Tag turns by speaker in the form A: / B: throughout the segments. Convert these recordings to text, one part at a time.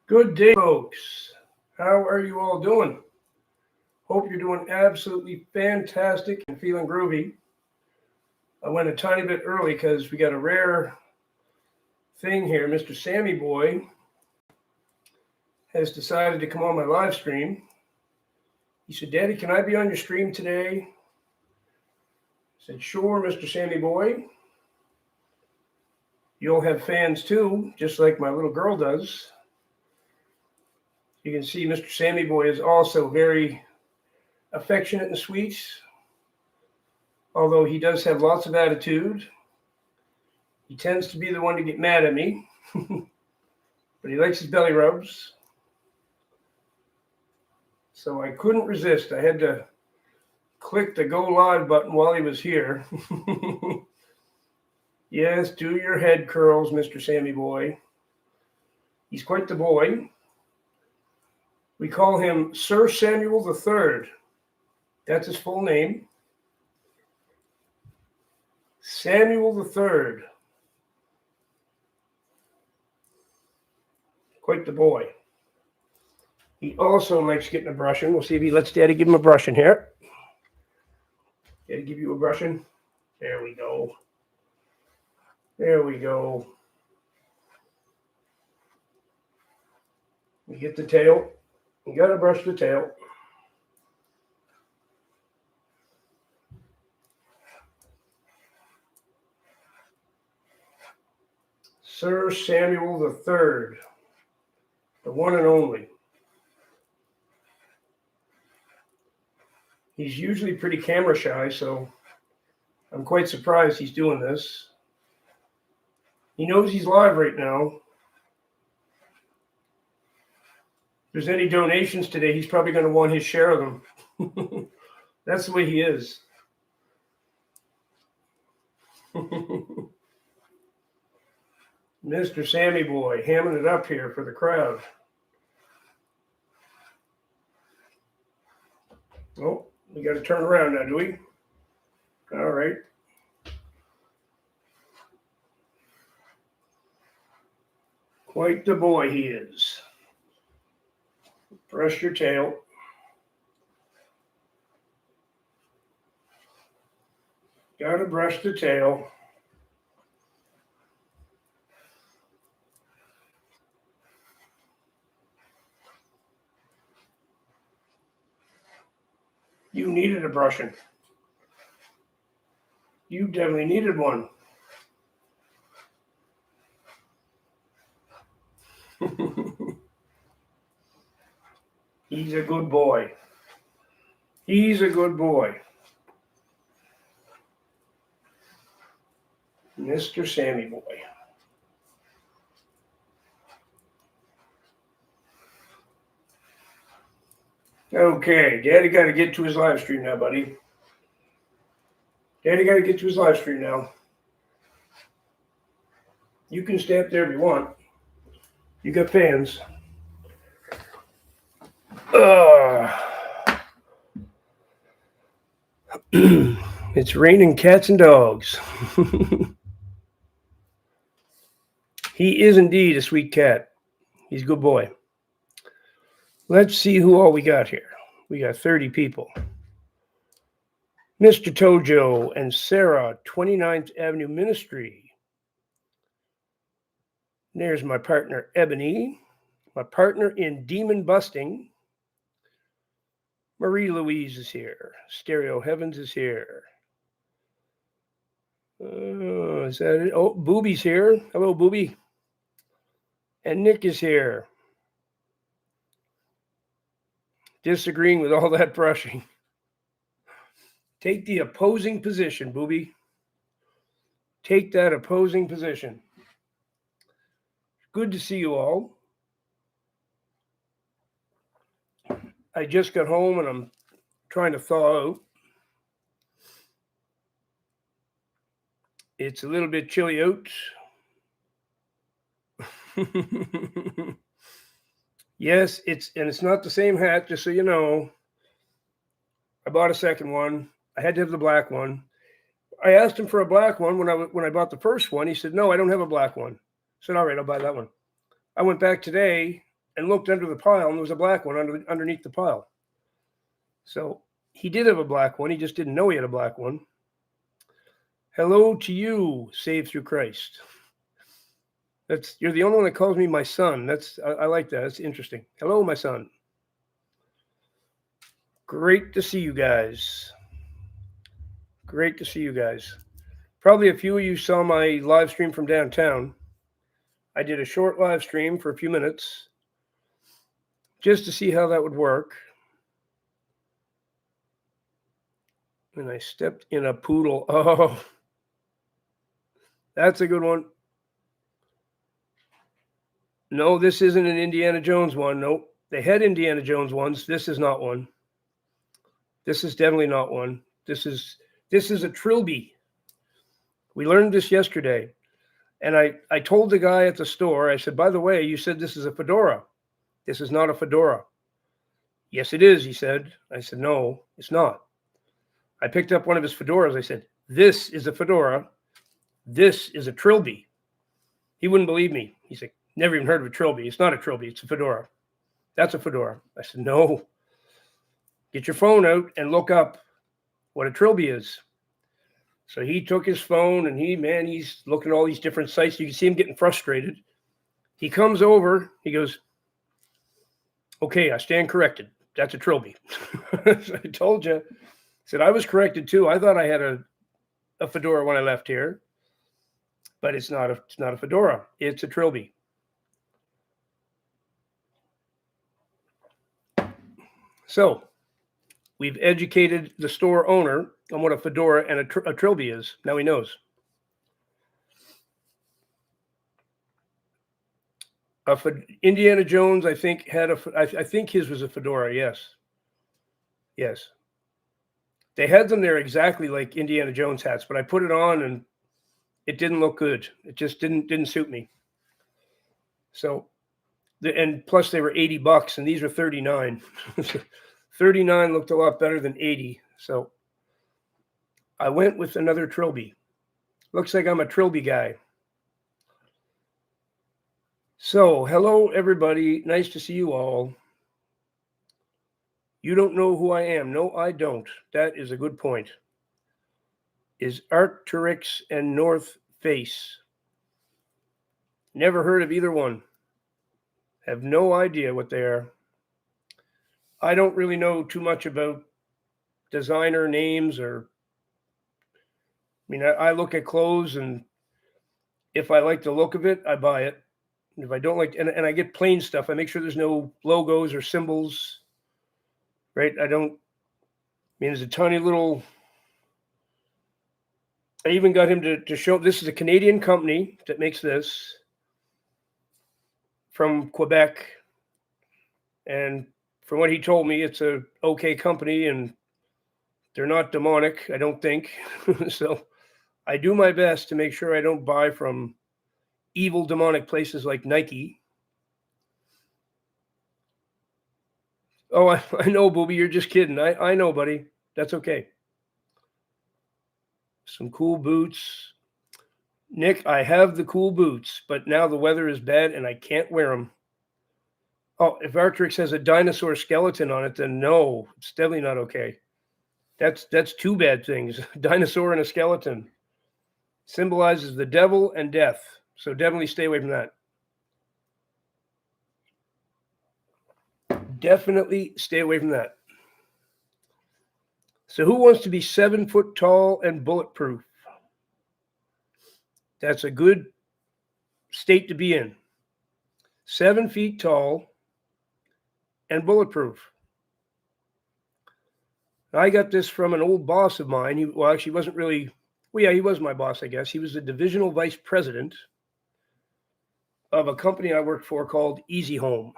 A: Good day, folks. How are you all doing? Hope you're doing absolutely fantastic and feeling groovy. I went a tiny bit early because we got a rare thing here. Mr. Sammy Boy has decided to come on my live stream. He said, Daddy, can I be on your stream today? I said, sure, Mr. Sammy Boy. You'll have fans too, just like my little girl does. You can see Mr. Sammy Boy is also very affectionate and sweet, although he does have lots of attitude. He tends to be the one to get mad at me, but he likes his belly rubs. So I couldn't resist. I had to click the go live button while he was here. Yes, do your head curls, Mr. Sammy Boy. He's quite the boy. We call him Sir Samuel III. That's his full name. Samuel III. Quite the boy. He also likes getting a brushing. We'll see if he lets Daddy give him a brushing here. Daddy give you a brushing? There we go. There we go. You get the tail. You got to brush the tail. Sir Samuel III, the one and only. He's usually pretty camera shy, so I'm quite surprised he's doing this. He knows he's live right now. If there's any donations today, he's probably going to want his share of them. That's the way he is. Mr. Sammy Boy, hamming it up here for the crowd. Oh, we got to turn around now, do we? All right. Quite the boy he is. Brush your tail. Got to brush the tail. You needed a brushing. You definitely needed one. He's a good boy. He's a good boy. Mr. Sammy Boy. Okay, Daddy got to get to his live stream now, buddy. Daddy got to get to his live stream now. You can stay up there if you want. You got fans. It's raining cats and dogs. He is indeed a sweet cat. He's a good boy. Let's see who all we got here. We got 30 people. Mr. Tojo and Sarah, 29th Avenue Ministry. There's my partner, Ebony. My partner in demon busting. Marie Louise is here. Stereo Heavens is here. Is that it? Oh, Booby's here. Hello, Booby. And Nick is here. Disagreeing with all that brushing. Take the opposing position, Booby. Take that opposing position. Good to see you all. I just got home and I'm trying to thaw out. It's a little bit chilly out. Yes, it's not the same hat, just so you know. I bought a second one. I had to have the black one. I asked him for a black one when I bought the first one. He said, no, I don't have a black one. I said, all right, I'll buy that one. I went back today and looked under the pile, and there was a black one underneath the pile. So he did have a black one. He just didn't know he had a black one. Hello to you, saved through Christ. You're the only one that calls me my son. I like that. That's interesting. Hello, my son. Great to see you guys. Great to see you guys. Probably a few of you saw my live stream from downtown. I did a short live stream for a few minutes just to see how that would work. And I stepped in a poodle. Oh, that's a good one. No, this isn't an Indiana Jones one. Nope. They had Indiana Jones ones. This is not one. This is definitely not one. This is a trilby. We learned this yesterday. And I told the guy at the store, I said, by the way, you said this is a fedora. This is not a fedora. Yes, it is, he said. I said, no, it's not. I picked up one of his fedoras. I said, this is a fedora. This is a trilby. He wouldn't believe me. He's like, never even heard of a trilby. It's not a trilby. It's a fedora. That's a fedora. I said, no. Get your phone out and look up what a trilby is. So he took his phone and he's looking at all these different sites. You can see him getting frustrated. He comes over. He goes, okay, I stand corrected. That's a trilby. So I told you. I said, I was corrected too. I thought I had a fedora when I left here. But it's not a fedora. It's a trilby. So we've educated the store owner on what a fedora and a trilby is. Now he knows. Indiana Jones, I think, I think his was a fedora. Yes. They had them there exactly like Indiana Jones hats, but I put it on and it didn't look good. It just didn't suit me. So, and plus they were $80 and these were $39. 39 looked a lot better than 80. So I went with another trilby. Looks like I'm a trilby guy. So, hello everybody. Nice to see you all. You don't know who I am. No, I don't. That is a good point. Is Arcturix and North Face. Never heard of either one. Have no idea what they are. I don't really know too much about designer names I look at clothes and if I like the look of it, I buy it. If I don't like, and I get plain stuff, I make sure there's no logos or symbols, right? There's a tiny little, I even got him to show, this is a Canadian company that makes this from Quebec. And from what he told me, it's a okay company and they're not demonic, I don't think. So I do my best to make sure I don't buy from evil demonic places like Nike. Oh, I know, Booby, you're just kidding. I know, buddy. That's okay. Some cool boots. Nick, I have the cool boots, but now the weather is bad and I can't wear them. Oh, if Arcturix has a dinosaur skeleton on it, then no, it's definitely not okay. That's two bad things. Dinosaur and a skeleton. Symbolizes the devil and death. So definitely stay away from that. Definitely stay away from that. So who wants to be 7 foot tall and bulletproof? That's a good state to be in. 7 feet tall and bulletproof. I got this from an old boss of mine. He wasn't really, he was my boss, I guess. He was the divisional vice president of a company I worked for called Easy Home.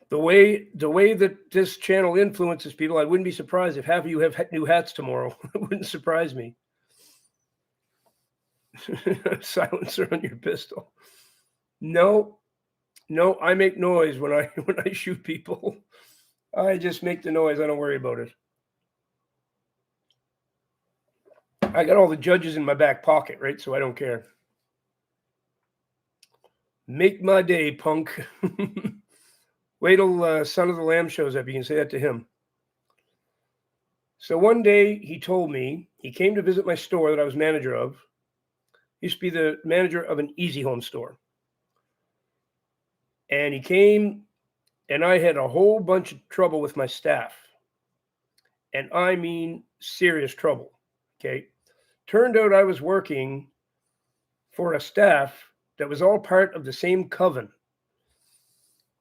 A: The way that this channel influences people, I wouldn't be surprised if half of you have new hats tomorrow. It wouldn't surprise me. Silencer on your pistol. No, I make noise when I shoot people. I just make the noise. I don't worry about it. I got all the judges in my back pocket, right? So I don't care. Make my day, punk. Wait till Son of the Lamb shows up. You can say that to him. So one day he told me, he came to visit my store that I was manager of. He used to be the manager of an Easy Home store. And he came, and I had a whole bunch of trouble with my staff. And I mean serious trouble. Okay. Turned out I was working for a staff that was all part of the same coven.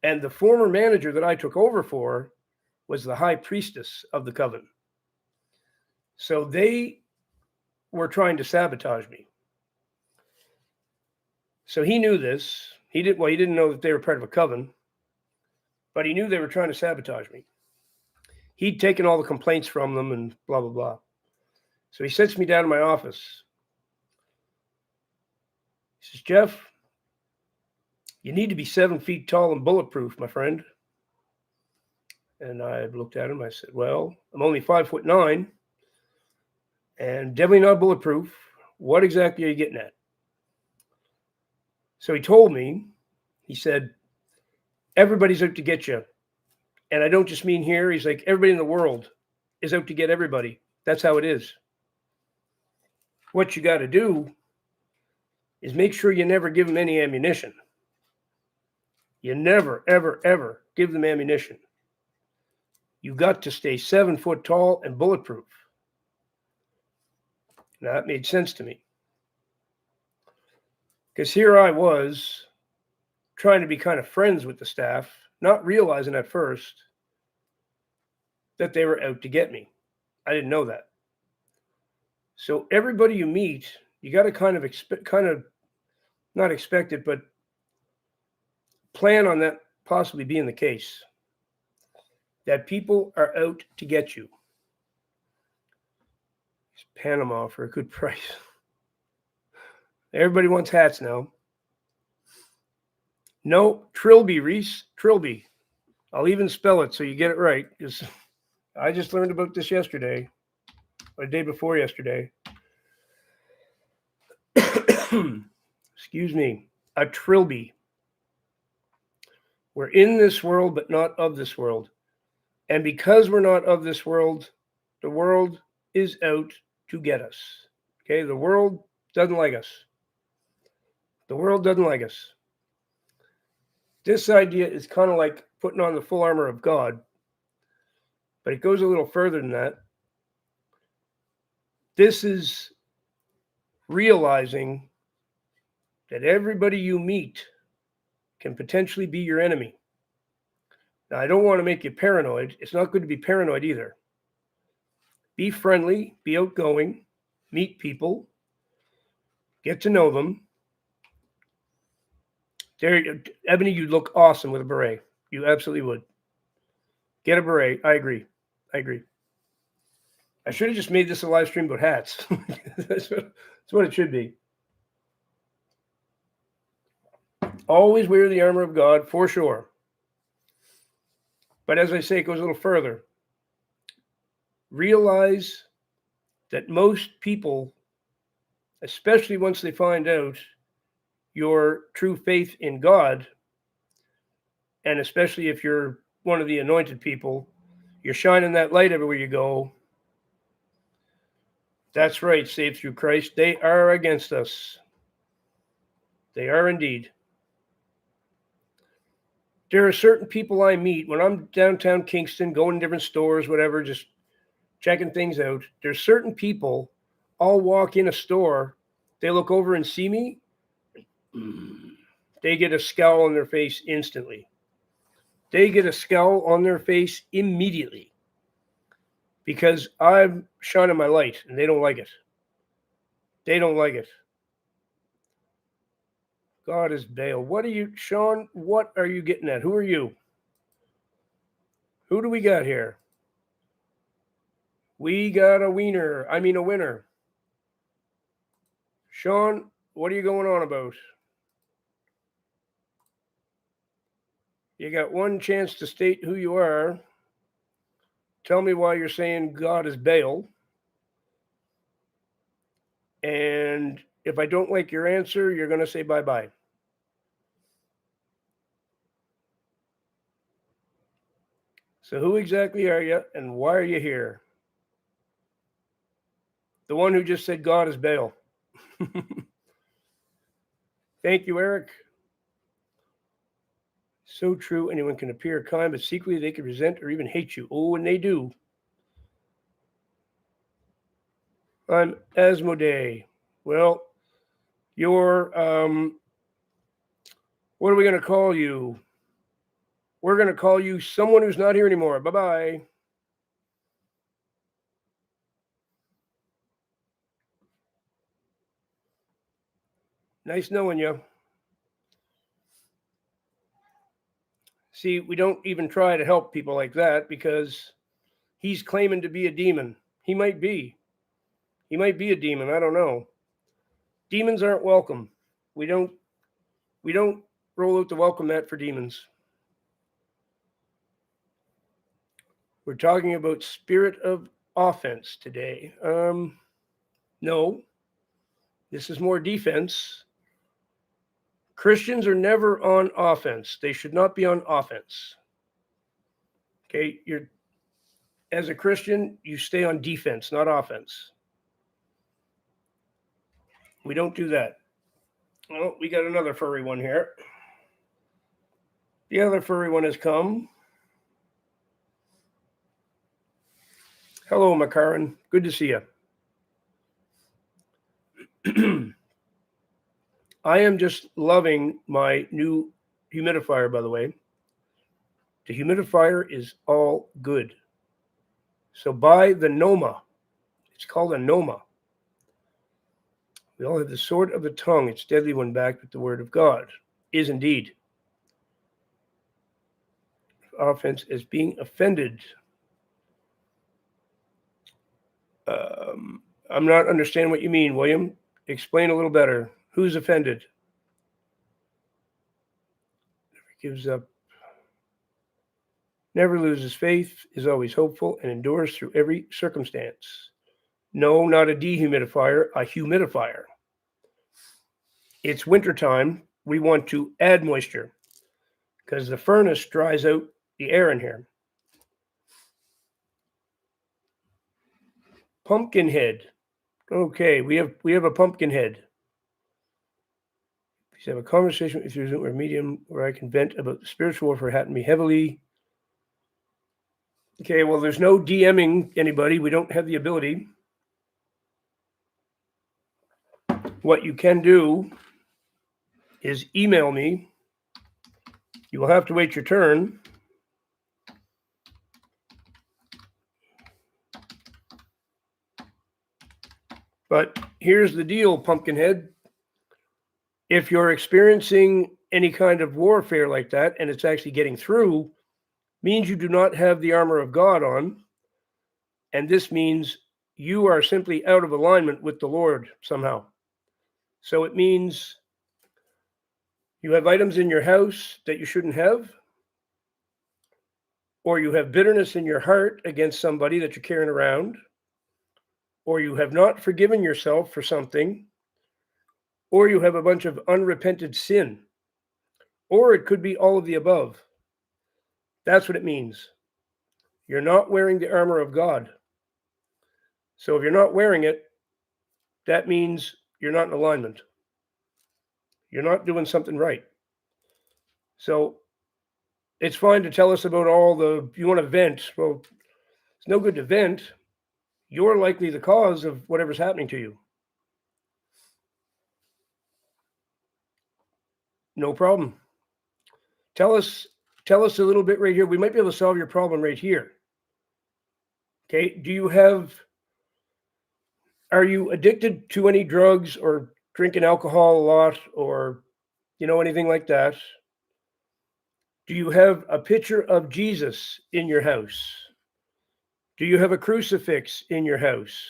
A: And the former manager that I took over for was the high priestess of the coven. So they were trying to sabotage me. So he knew this. He didn't know that they were part of a coven, but he knew they were trying to sabotage me. He'd taken all the complaints from them and blah, blah, blah. So he sits me down in my office. He says, Jeff, you need to be 7 feet tall and bulletproof, my friend. And I looked at him. I said, well, I'm only 5'9" and definitely not bulletproof. What exactly are you getting at? So he told me, he said, everybody's out to get you. And I don't just mean here. He's like, everybody in the world is out to get everybody. That's how it is. What you got to do is make sure you never give them any ammunition. You never, ever, ever give them ammunition. You got to stay 7 foot tall and bulletproof. Now, that made sense to me. Because here I was trying to be kind of friends with the staff, not realizing at first that they were out to get me. I didn't know that. So everybody you meet, you got to kind of not expect it, but plan on that possibly being the case. That people are out to get you. It's Panama for a good price. Everybody wants hats now. No, Trilby, Reese, Trilby. I'll even spell it so you get it right, because I just learned about this yesterday, or the day before yesterday. Excuse me, a trilby. We're in this world, but not of this world. And because we're not of this world, the world is out to get us. Okay, the world doesn't like us. The world doesn't like us. This idea is kind of like putting on the full armor of God, but it goes a little further than that. This is realizing that everybody you meet can potentially be your enemy. Now, I don't want to make you paranoid. It's not good to be paranoid either. Be friendly, be outgoing, meet people, get to know them. There, Ebony, you look awesome with a beret. You absolutely would. Get a beret. I agree. I should have just made this a live stream about hats. That's what it should be. Always wear the armor of God, for sure. But as I say, it goes a little further. Realize that most people, especially once they find out your true faith in God, and especially if you're one of the anointed people, you're shining that light everywhere you go. That's right, saved through Christ. They are against us. They are indeed. There are certain people I meet when I'm downtown Kingston, going to different stores, whatever, just checking things out. There's certain people, I'll walk in a store, they look over and see me, they get a scowl on their face instantly. They get a scowl on their face immediately because I'm shining my light and they don't like it. They don't like it. God is Baal. Sean, what are you getting at? Who are you? Who do we got here? We got a winner. Sean, what are you going on about? You got one chance to state who you are. Tell me why you're saying God is Baal. And if I don't like your answer, you're going to say bye-bye. So who exactly are you, and why are you here? The one who just said God is Baal. Thank you, Eric. So true. Anyone can appear kind, but secretly they can resent or even hate you. Oh, and they do. I'm Asmodee. Well, you're, what are we going to call you? We're going to call you someone who's not here anymore. Bye-bye. Nice knowing you. See, we don't even try to help people like that because he's claiming to be a demon. He might be. He might be a demon. I don't know. Demons aren't welcome. We don't roll out the welcome mat for demons. We're talking about spirit of offense today. No, this is more defense. Christians are never on offense. They should not be on offense. Okay, as a Christian, you stay on defense, not offense. We don't do that. Oh, we got another furry one here. The other furry one has come. Hello, Makaran. Good to see you. I am just loving my new humidifier, by the way. The humidifier is all good. So buy the Noma. It's called a Noma. We all have the sword of the tongue. It's deadly when backed with the word of God. Is indeed. Offense is being offended. I'm not understanding what you mean, William. Explain a little better. Who's offended? Never gives up. Never loses faith, is always hopeful, and endures through every circumstance. No, not a dehumidifier, a humidifier. It's wintertime. We want to add moisture because the furnace dries out the air in here. Pumpkin head. Okay, we have a pumpkin head. Please have a conversation with your Zoom or medium where I can vent about the spiritual warfare hitting me heavily. Okay, well, there's no DMing anybody. We don't have the ability. What you can do is email me. You will have to wait your turn. But here's the deal, Pumpkinhead. If you're experiencing any kind of warfare like that and it's actually getting through, means you do not have the armor of God on. And this means you are simply out of alignment with the Lord somehow. So it means you have items in your house that you shouldn't have, or you have bitterness in your heart against somebody that you're carrying around, or you have not forgiven yourself for something, or you have a bunch of unrepented sin, or it could be all of the above. That's what it means. You're not wearing the armor of God. So if you're not wearing it, that means you're not in alignment. You're not doing something right. So it's fine to tell us about you want to vent. Well, it's no good to vent. You're likely the cause of whatever's happening to you. No problem. Tell us a little bit right here. We might be able to solve your problem right here. Okay. Are you addicted to any drugs or drinking alcohol a lot or, anything like that? Do you have a picture of Jesus in your house? Do you have a crucifix in your house?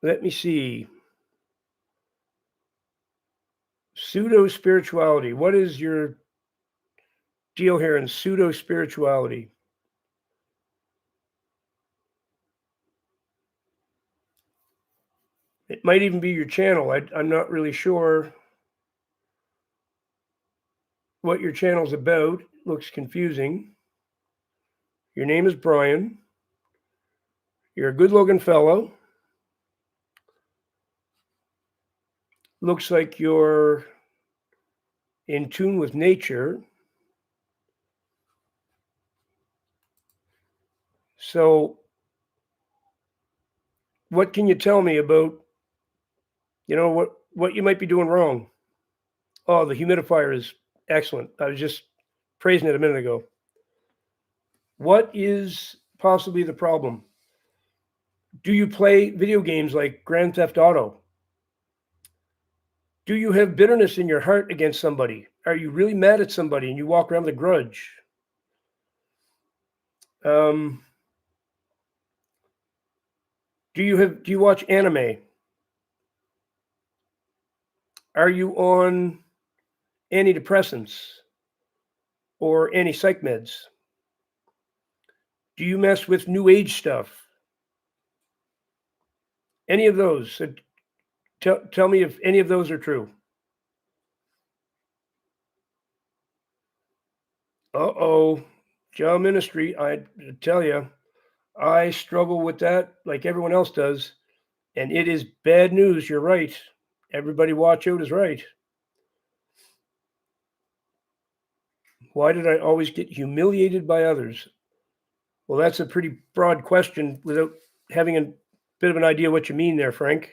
A: Let me see. Pseudo-spirituality. What is your deal here in pseudo-spirituality? It might even be your channel. I'm not really sure what your channel's about. It looks confusing. Your name is Brian. You're a good-looking fellow. Looks like you're in tune with nature. So what can you tell me about, what you might be doing wrong? Oh, the humidifier is excellent. I was just praising it a minute ago. What is possibly the problem? Do you play video games like Grand Theft Auto? Do you have bitterness in your heart against somebody? Are you really mad at somebody and you walk around with a grudge? Do you watch anime? Are you on antidepressants or anti-psych meds? Do you mess with new age stuff? Any of those? Tell me if any of those are true. Uh-oh, jail ministry, I tell you, I struggle with that like everyone else does, and it is bad news. You're right. Everybody watch out is right. Why did I always get humiliated by others? Well, that's a pretty broad question without having a bit of an idea what you mean there, Frank.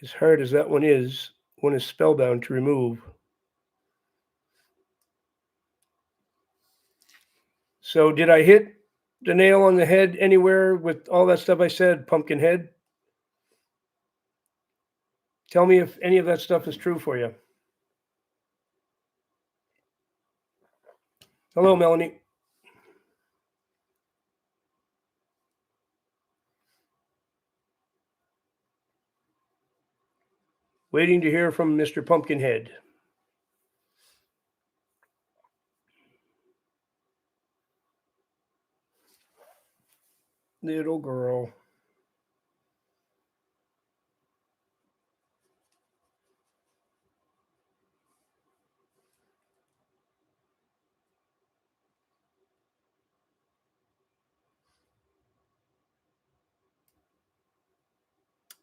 A: As hard as that one is spellbound to remove. So did I hit the nail on the head anywhere with all that stuff I said, Pumpkinhead? Tell me if any of that stuff is true for you. Hello, Melanie. Waiting to hear from Mr. Pumpkinhead. Little girl.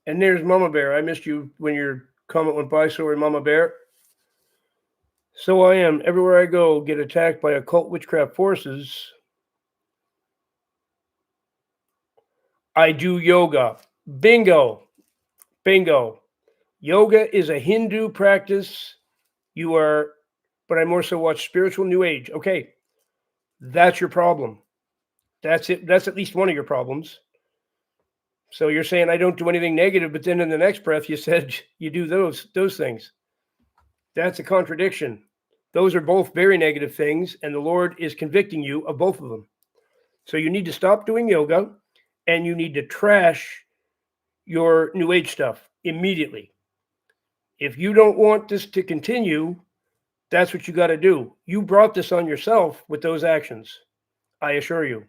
A: And there's Mama Bear. I missed you when your comment went by. Sorry, Mama Bear. So I am. Everywhere I go, get attacked by occult witchcraft forces. I do yoga. Bingo. Bingo. Yoga is a Hindu practice. But I more so watch spiritual New Age. Okay. That's your problem. That's it. That's at least one of your problems. So you're saying I don't do anything negative, but then in the next breath you said you do those things. That's a contradiction. Those are both very negative things, and the Lord is convicting you of both of them. So you need to stop doing yoga, and you need to trash your New Age stuff immediately. If you don't want this to continue, that's what you got to do. You brought this on yourself with those actions, I assure you.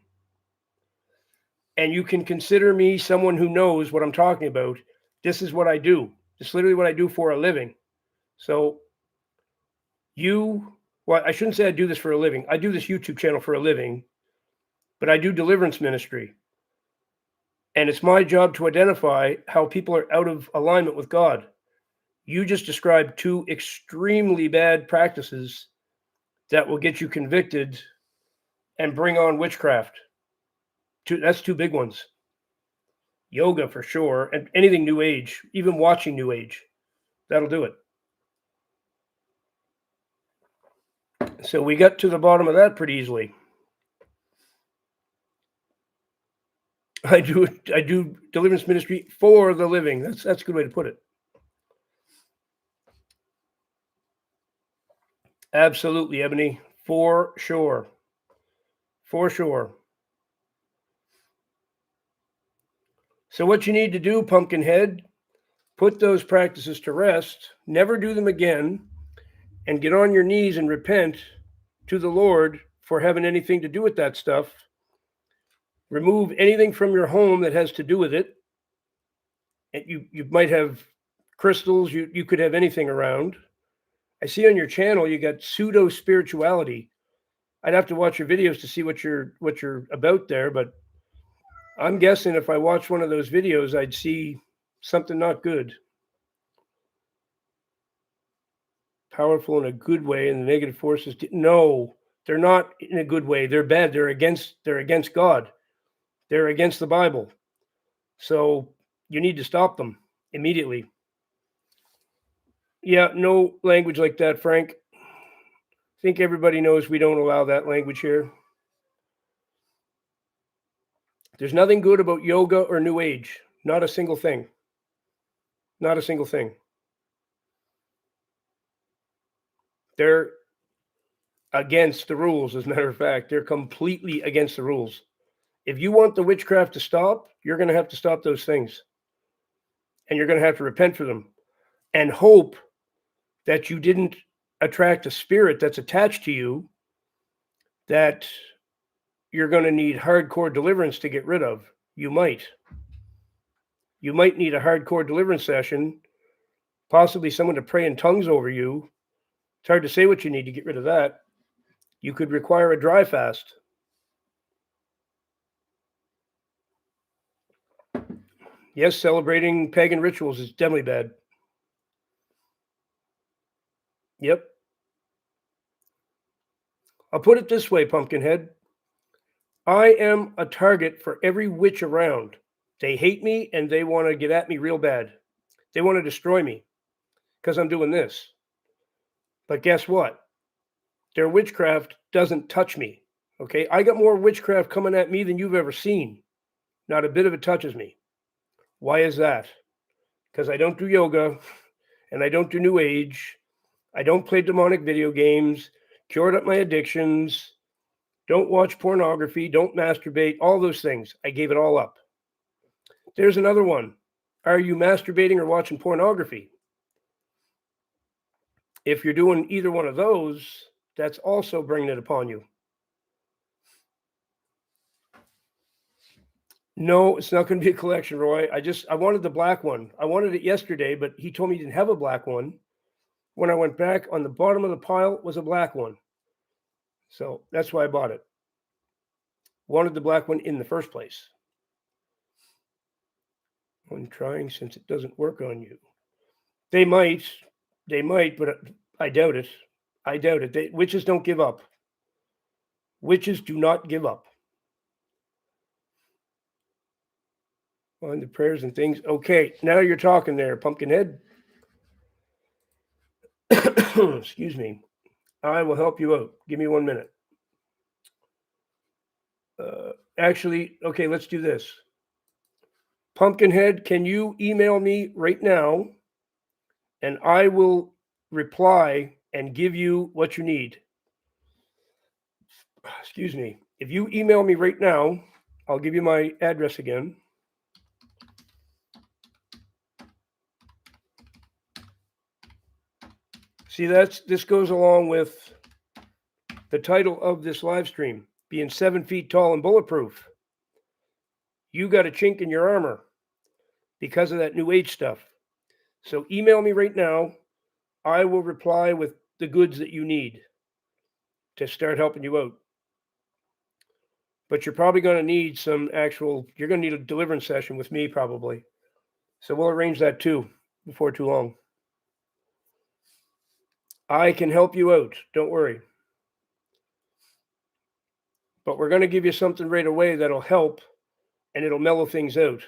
A: And you can consider me someone who knows what I'm talking about. This is what I do. This is literally what I do for a living. So I shouldn't say I do this for a living. I do this YouTube channel for a living, but I do deliverance ministry. And it's my job to identify how people are out of alignment with God. You just described two extremely bad practices that will get you convicted and bring on witchcraft. That's two big ones. Yoga for sure, and anything New Age, even watching New Age, that'll do it. So we got to the bottom of that pretty easily. I do deliverance ministry for the living. That's a good way to put it. Absolutely, Ebony. For sure. For sure. So what you need to do, Pumpkinhead, put those practices to rest, never do them again, and get on your knees and repent to the Lord for having anything to do with that stuff. Remove anything from your home that has to do with it. And you might have crystals, you could have anything around. I see on your channel you got pseudo spirituality. I'd have to watch your videos to see what you're about there, but I'm guessing if I watched one of those videos, I'd see something not good. Powerful in a good way, and the negative forces. No, they're not in a good way. They're bad. They're against God. They're against the Bible. So you need to stop them immediately. Yeah, no language like that, Frank. I think everybody knows we don't allow that language here. There's nothing good about yoga or New Age. Not a single thing. Not a single thing. They're against the rules, as a matter of fact. They're completely against the rules. If you want the witchcraft to stop, you're going to have to stop those things. And you're going to have to repent for them. And hope that you didn't attract a spirit that's attached to you that you're going to need hardcore deliverance to get rid of. You might. You might need a hardcore deliverance session, possibly someone to pray in tongues over you. It's hard to say what you need to get rid of that. You could require a dry fast. Yes, celebrating pagan rituals is definitely bad. Yep. I'll put it this way, Pumpkinhead. I am a target for every witch around. They hate me and they want to get at me real bad. They want to destroy me because I'm doing this. But guess what? Their witchcraft doesn't touch me. Okay? I got more witchcraft coming at me than you've ever seen. Not a bit of it touches me. Why is that? Because I don't do yoga and I don't do New Age. I don't play demonic video games, cured up my addictions, don't watch pornography, don't masturbate, all those things. I gave it all up. There's another one. Are you masturbating or watching pornography? If you're doing either one of those, that's also bringing it upon you. No, it's not going to be a collection, Roy. I wanted the black one. I wanted it yesterday, but he told me he didn't have a black one. When I went back, on the bottom of the pile was a black one. So that's why I bought it. Wanted the black one in the first place. I'm trying since it doesn't work on you. They might, but I doubt it. I doubt it. Witches don't give up. Witches do not give up. On the prayers and things. Okay, now you're talking there, Pumpkinhead. Excuse me. I will help you out. Give me 1 minute. Actually, okay, let's do this. Pumpkinhead, can you email me right now? And I will reply and give you what you need. Excuse me. If you email me right now, I'll give you my address again. See, this goes along with the title of this live stream, being 7 feet tall and bulletproof. You got a chink in your armor because of that New Age stuff. So email me right now. I will reply with the goods that you need to start helping you out. But you're probably going to need you're going to need a deliverance session with me probably. So we'll arrange that too before too long. I can help you out. Don't worry. But we're going to give you something right away that'll help and it'll mellow things out.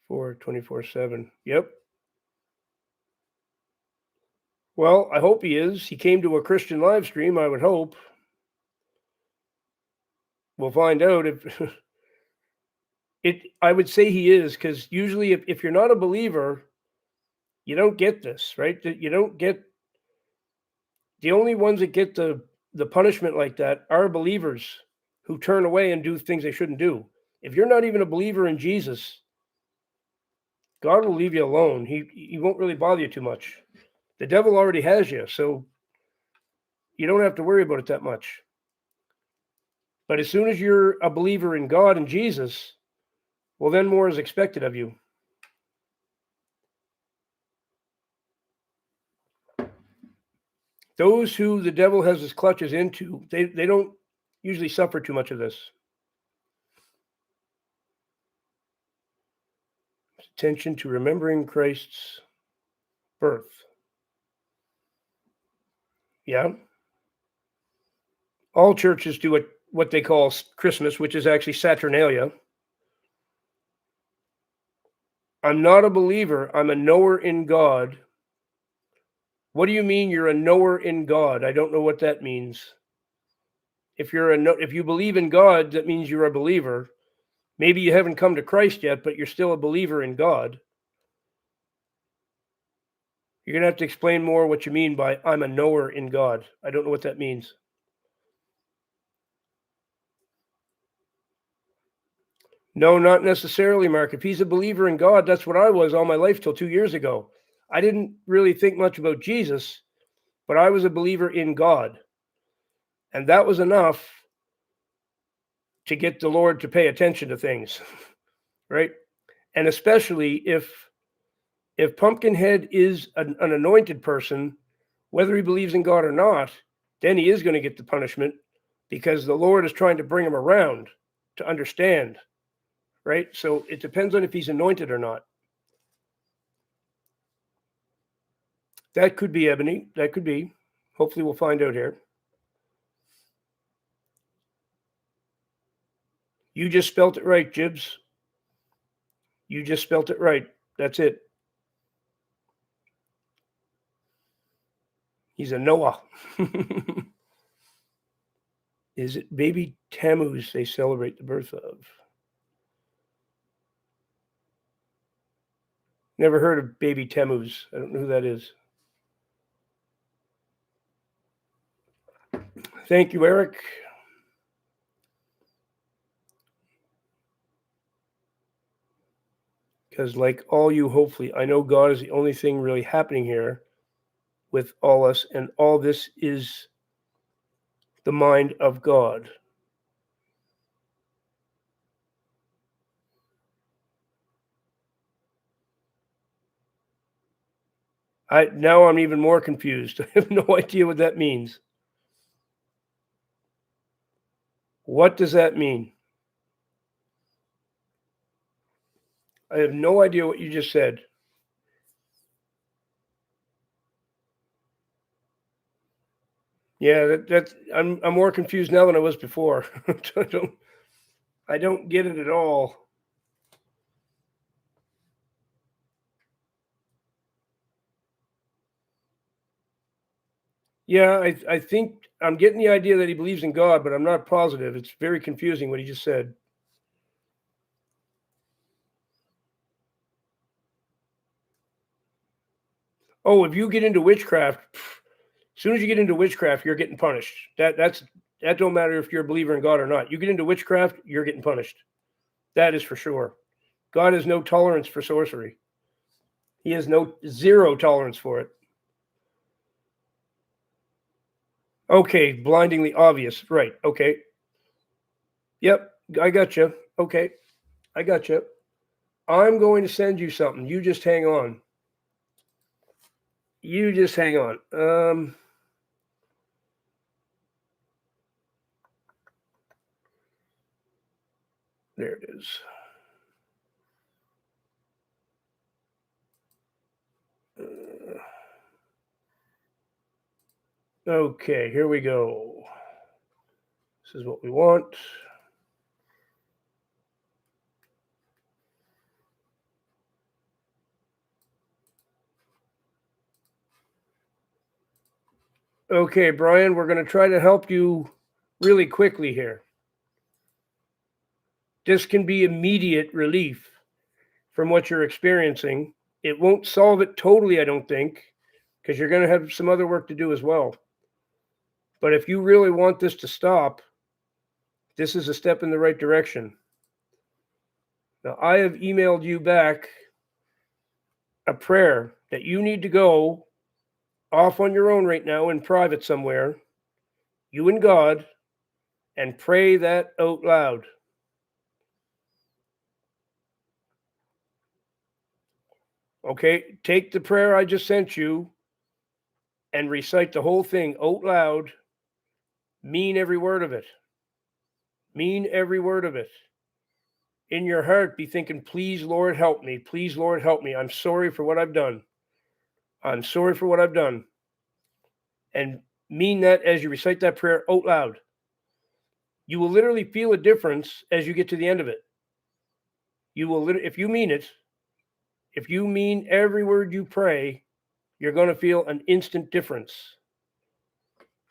A: For 24/7. Yep. Well, I hope he is. He came to a Christian live stream, I would hope. We'll find out if I would say he is, because usually if you're not a believer, you don't get this, right? You don't get the only ones that get the punishment like that are believers who turn away and do things they shouldn't do. If you're not even a believer in Jesus, God will leave you alone. He won't really bother you too much. The devil already has you, so you don't have to worry about it that much. But as soon as you're a believer in God and Jesus, well, then more is expected of you. Those who the devil has his clutches into, they don't usually suffer too much of this. Attention to remembering Christ's birth. Yeah. All churches do what they call Christmas, which is actually Saturnalia. I'm not a believer. I'm a knower in God. What do you mean you're a knower in God? I don't know what that means. If you believe in God, that means you're a believer. Maybe you haven't come to Christ yet, but you're still a believer in God. You're going to have to explain more what you mean by I'm a knower in God. I don't know what that means. No, not necessarily, Mark. If he's a believer in God, that's what I was all my life till 2 years ago. I didn't really think much about Jesus, but I was a believer in God. And that was enough to get the Lord to pay attention to things, right? And especially if Pumpkinhead is an anointed person, whether he believes in God or not, then he is going to get the punishment because the Lord is trying to bring him around to understand, right? So it depends on if he's anointed or not. That could be, Ebony. That could be. Hopefully we'll find out here. You just spelt it right, Jibs. You just spelt it right. That's it. He's a Noah. Is it baby Tammuz they celebrate the birth of? Never heard of baby Tammuz. I don't know who that is. Thank you, Eric. Because like all you, hopefully, I know God is the only thing really happening here with all us, and all this is the mind of God. Now I'm even more confused. I have no idea what that means. What does that mean? I have no idea what you just said. Yeah, I'm more confused now than I was before. I don't get it at all. Yeah, I think I'm getting the idea that he believes in God, but I'm not positive. It's very confusing what he just said. Oh, if you get into witchcraft, as soon as you get into witchcraft, you're getting punished. That don't matter if you're a believer in God or not. You get into witchcraft, you're getting punished. That is for sure. God has no tolerance for sorcery. He has zero tolerance for it. Okay, blindingly obvious. Right. Okay. Yep, I got you. Okay, I got you. I'm going to send you something. You just hang on. You just hang on. There it is. Okay, here we go. This is what we want. Okay, Brian, we're going to try to help you really quickly here. This can be immediate relief from what you're experiencing. It won't solve it totally, I don't think, because you're going to have some other work to do as well. But if you really want this to stop, this is a step in the right direction. Now, I have emailed you back a prayer that you need to go off on your own right now in private somewhere, you and God, and pray that out loud. Okay, take the prayer I just sent you and recite the whole thing out loud. Mean every word of it. Mean every word of it. In your heart, be thinking, please, Lord, help me. Please, Lord, help me. I'm sorry for what I've done. I'm sorry for what I've done. And mean that as you recite that prayer out loud. You will literally feel a difference as you get to the end of it. You will, if you mean it, if you mean every word you pray, you're going to feel an instant difference.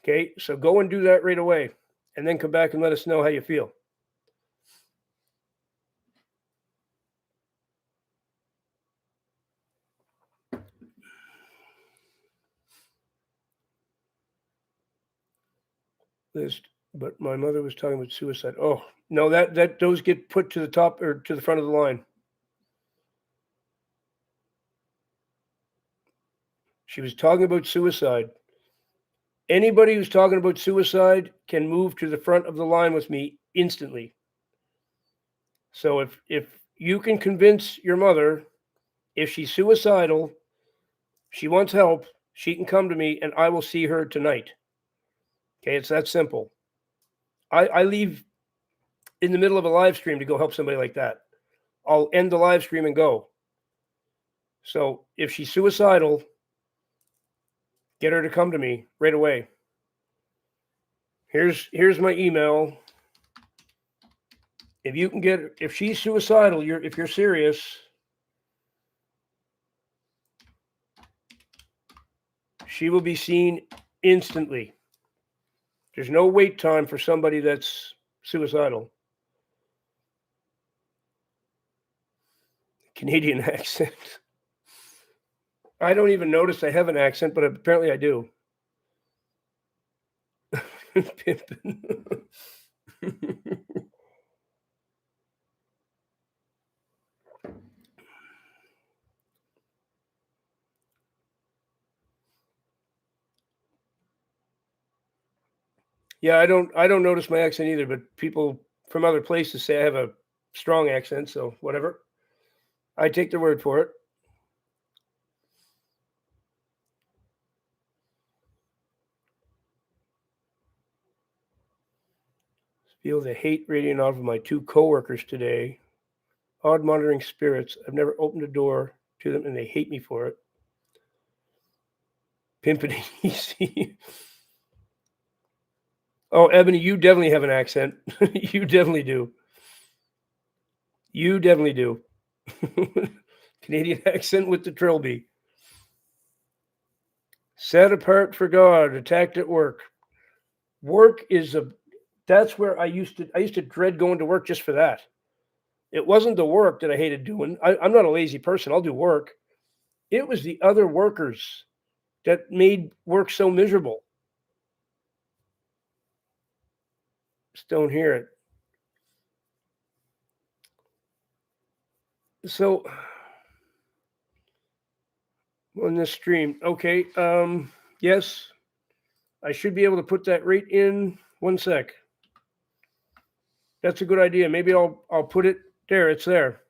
A: Okay, so go and do that right away, and then come back and let us know how you feel. List, but my mother was talking about suicide. Oh no, that those get put to the top or to the front of the line. She was talking about suicide. Anybody who's talking about suicide can move to the front of the line with me instantly. So if you can convince your mother, if she's suicidal, she wants help, she can come to me and I will see her tonight. Okay, it's that simple. I leave in the middle of a live stream to go help somebody like that. I'll end the live stream and go. So if she's suicidal, get her to come to me right away. Here's my email. If you can get, if she's suicidal, if you're serious, she will be seen instantly. There's no wait time for somebody that's suicidal. Canadian accent. I don't even notice I have an accent, but apparently I do. Yeah, I don't notice my accent either, but people from other places say I have a strong accent, so whatever. I take their word for it. Feel the hate radiating off of my two coworkers today. Odd monitoring spirits. I've never opened a door to them and they hate me for it. Pimping easy. Oh, Ebony, you definitely have an accent. You definitely do. You definitely do. Canadian accent with the trilby. Set apart for God, attacked at work. Work is that's where I used to dread going to work just for that. It wasn't the work that I hated doing. I'm not a lazy person. I'll do work. It was the other workers that made work so miserable. Just don't hear it. So on this stream, okay. Yes, I should be able to put that right in 1 sec. That's a good idea. Maybe I'll put it there. It's there.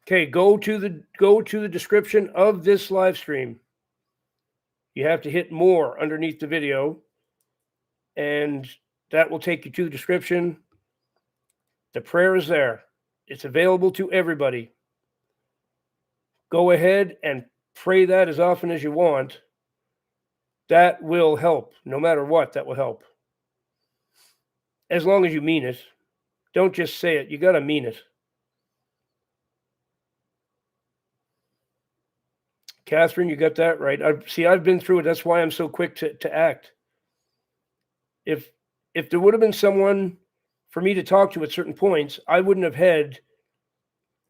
A: Okay, go to the description of this live stream. You have to hit more underneath the video, and that will take you to the description. The prayer is there. It's available to everybody. Go ahead and pray that as often as you want. That will help. No matter what, that will help. As long as you mean it. Don't just say it. You got to mean it. Catherine, you got that right. I've been through it. That's why I'm so quick to act. If there would have been someone for me to talk to at certain points, I wouldn't have had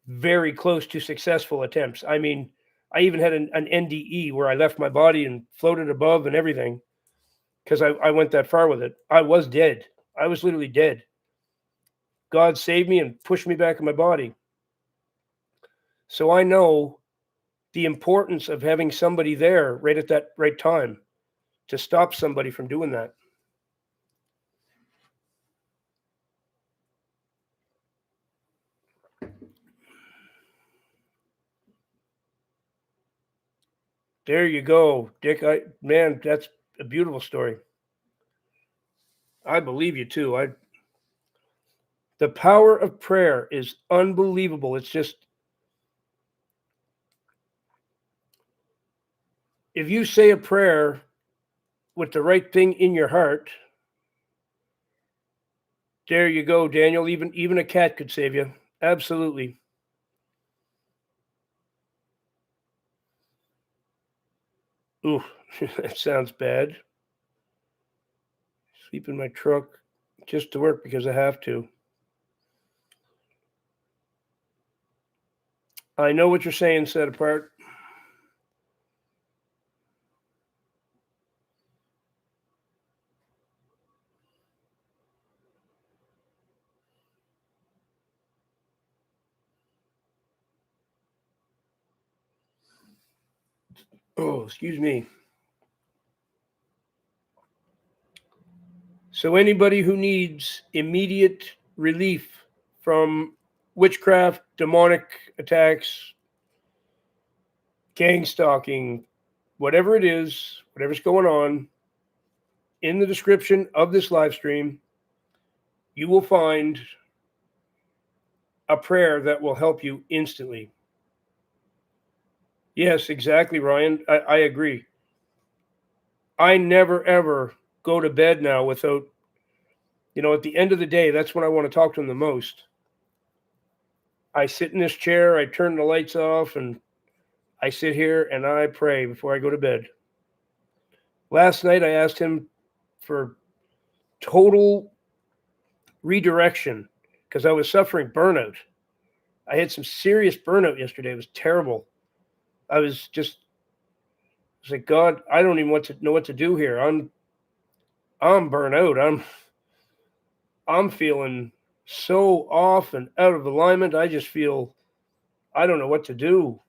A: very close to successful attempts. I mean, I even had an NDE where I left my body and floated above and everything because I went that far with it. I was dead. I was literally dead. God saved me and pushed me back in my body. So I know the importance of having somebody there right at that right time to stop somebody from doing that. There you go, Dick. Man, that's a beautiful story. I believe you too. The power of prayer is unbelievable. It's just, if you say a prayer with the right thing in your heart, there you go, Daniel. Even a cat could save you. Absolutely. Ooh, that sounds bad. Sleep in my truck just to work because I have to. I know what you're saying, Set Apart. Oh, excuse me. So anybody who needs immediate relief from witchcraft, demonic attacks, gang stalking, whatever it is, whatever's going on, in the description of this live stream, you will find a prayer that will help you instantly. Yes, exactly, Ryan. I agree. I never, ever go to bed now without, at the end of the day, that's when I want to talk to him the most. I sit in this chair, I turn the lights off, and I sit here and I pray before I go to bed. Last night, I asked him for total redirection because I was suffering burnout. I had some serious burnout yesterday. It was terrible. I was like, God, I don't even know what to do here. I'm burnt out. I'm feeling so off and out of alignment. I just feel I don't know what to do.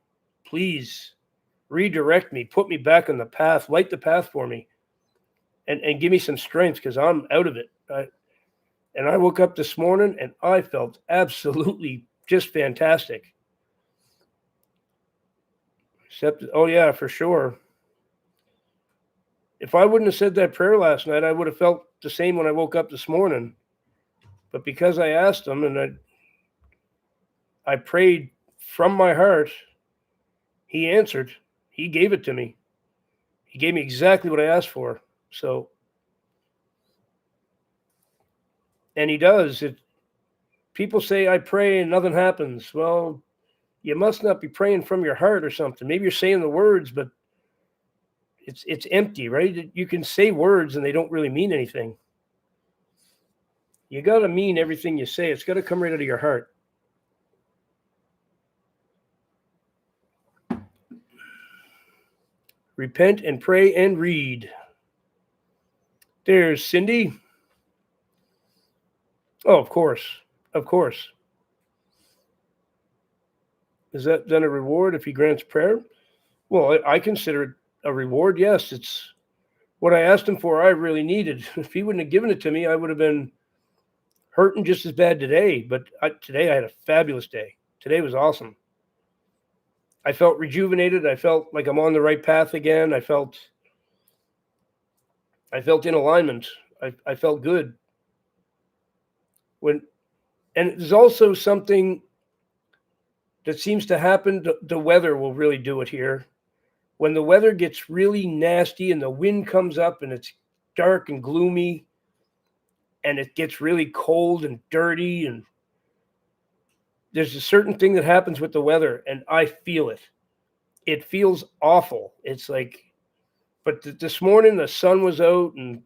A: Please redirect me, put me back on the path, light the path for me, and give me some strength because I'm out of it. And I woke up this morning and I felt absolutely just fantastic. Except, oh yeah, for sure. If I wouldn't have said that prayer last night, I would have felt the same when I woke up this morning. But because I asked him and I prayed from my heart, he answered. He gave it to me. He gave me exactly what I asked for. So, and he does. People say I pray and nothing happens. Well, you must not be praying from your heart or something. Maybe you're saying the words, but it's empty, right? You can say words and they don't really mean anything. You got to mean everything you say. It's got to come right out of your heart. Repent and pray and read. There's Cindy. Oh, of course. Of course. Is that then a reward if he grants prayer? Well, I consider it a reward. Yes, it's what I asked him for. I really needed. If he wouldn't have given it to me, I would have been hurting just as bad today. But today I had a fabulous day. Today was awesome. I felt rejuvenated. I felt like I'm on the right path again. I felt in alignment. I felt good. And there's also something that seems to happen. The weather will really do it here. When the weather gets really nasty and the wind comes up and it's dark and gloomy and it gets really cold and dirty, and there's a certain thing that happens with the weather and I feel it. It feels awful. It's like, but this morning the sun was out and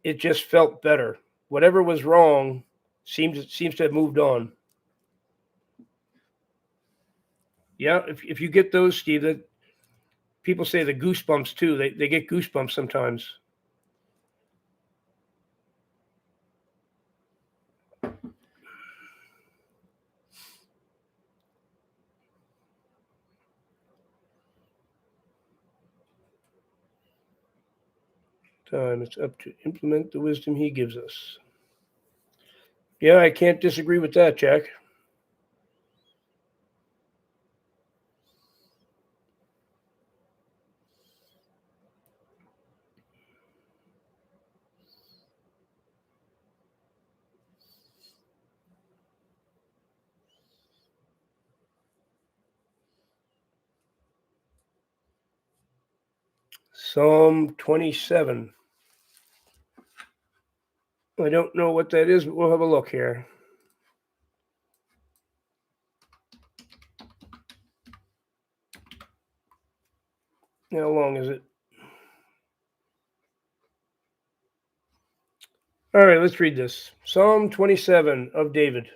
A: it just felt better. Whatever was wrong seems to have moved on. Yeah, if you get those, Steve, that people say the goosebumps too. They get goosebumps sometimes. Time it's up to implement the wisdom he gives us. Yeah, I can't disagree with that, Jack. Psalm 27. I don't know what that is, but we'll have a look here. How long is it? All right, let's read this. Psalm 27 of David.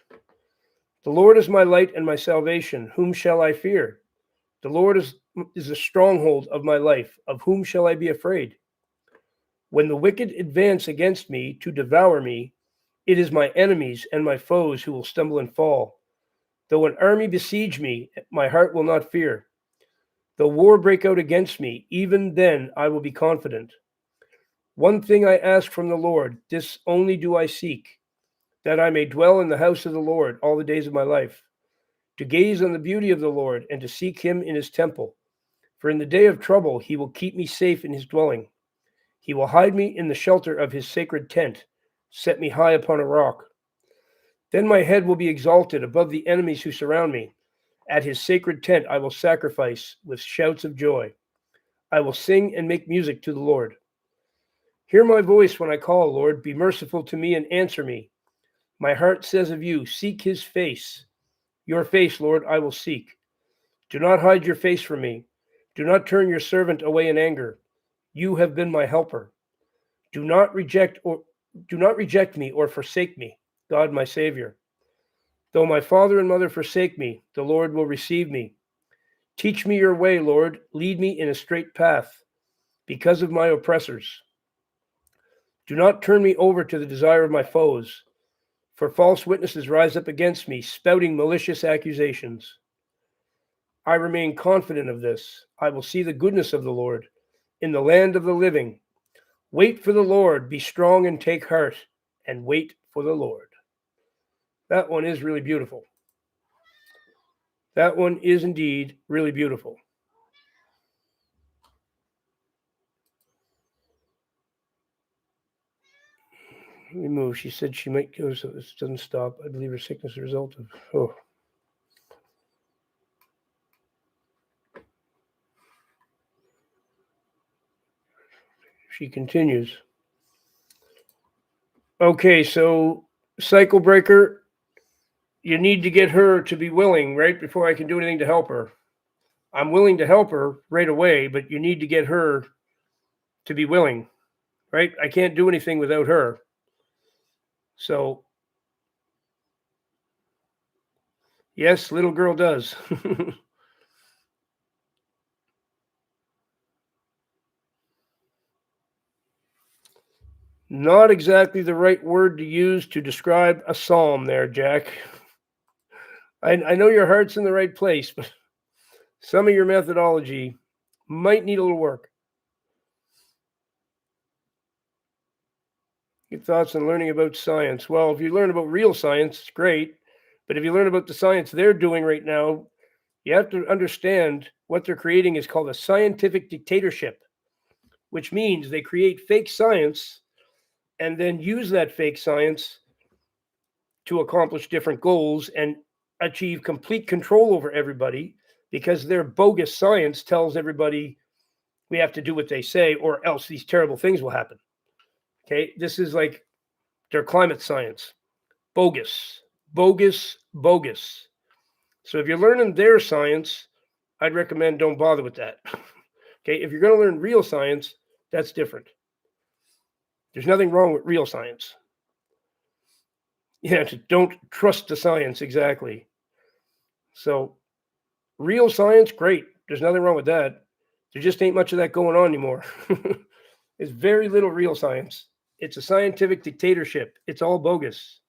A: The Lord is my light and my salvation. Whom shall I fear? The Lord is the stronghold of my life. Of whom shall I be afraid? When the wicked advance against me to devour me, it is my enemies and my foes who will stumble and fall. Though an army besiege me, my heart will not fear. Though war break out against me, even then I will be confident. One thing I ask from the Lord, this only do I seek, that I may dwell in the house of the Lord all the days of my life, to gaze on the beauty of the Lord and to seek him in his temple. For in the day of trouble he will keep me safe in his dwelling. He will hide me in the shelter of his sacred tent, set me high upon a rock. Then my head will be exalted above the enemies who surround me. At his sacred tent I will sacrifice with shouts of joy. I will sing and make music to the Lord. Hear my voice when I call, Lord. Be merciful to me and answer me. My heart says of you, seek his face. Your face, Lord, I will seek. Do not hide your face from me. Do not turn your servant away in anger. You have been my helper. Do not reject me or forsake me, God my Savior. Though my father and mother forsake me, the Lord will receive me. Teach me your way, Lord. Lead me in a straight path, because of my oppressors. Do not turn me over to the desire of my foes, for false witnesses rise up against me, spouting malicious accusations. I remain confident of this. I will see the goodness of the Lord in the land of the living. Wait for the Lord, be strong and take heart, and wait for the Lord. That one is really beautiful. That one is indeed really beautiful. Let me move. She said she might go so this doesn't stop. I believe her sickness is a result of. Oh. She continues. Okay, so cycle breaker, you need to get her to be willing, right? Before I can do anything to help her. I'm willing to help her right away, but you need to get her to be willing, right? I can't do anything without her. So, yes, little girl does. Not exactly the right word to use to describe a psalm there, Jack. I know your heart's in the right place, but some of your methodology might need a little work. Your thoughts on learning about science? Well, if you learn about real science, it's great. But if you learn about the science they're doing right now, you have to understand what they're creating is called a scientific dictatorship, which means they create fake science and then use that fake science to accomplish different goals and achieve complete control over everybody because their bogus science tells everybody we have to do what they say or else these terrible things will happen. Okay, this is like their climate science. Bogus, bogus, bogus. So if you're learning their science, I'd recommend don't bother with that. Okay, if you're going to learn real science, that's different. There's nothing wrong with real science. Yeah, don't trust the science, exactly. So real science, great. There's nothing wrong with that. There just ain't much of that going on anymore. There's very little real science. It's a scientific dictatorship. It's all bogus.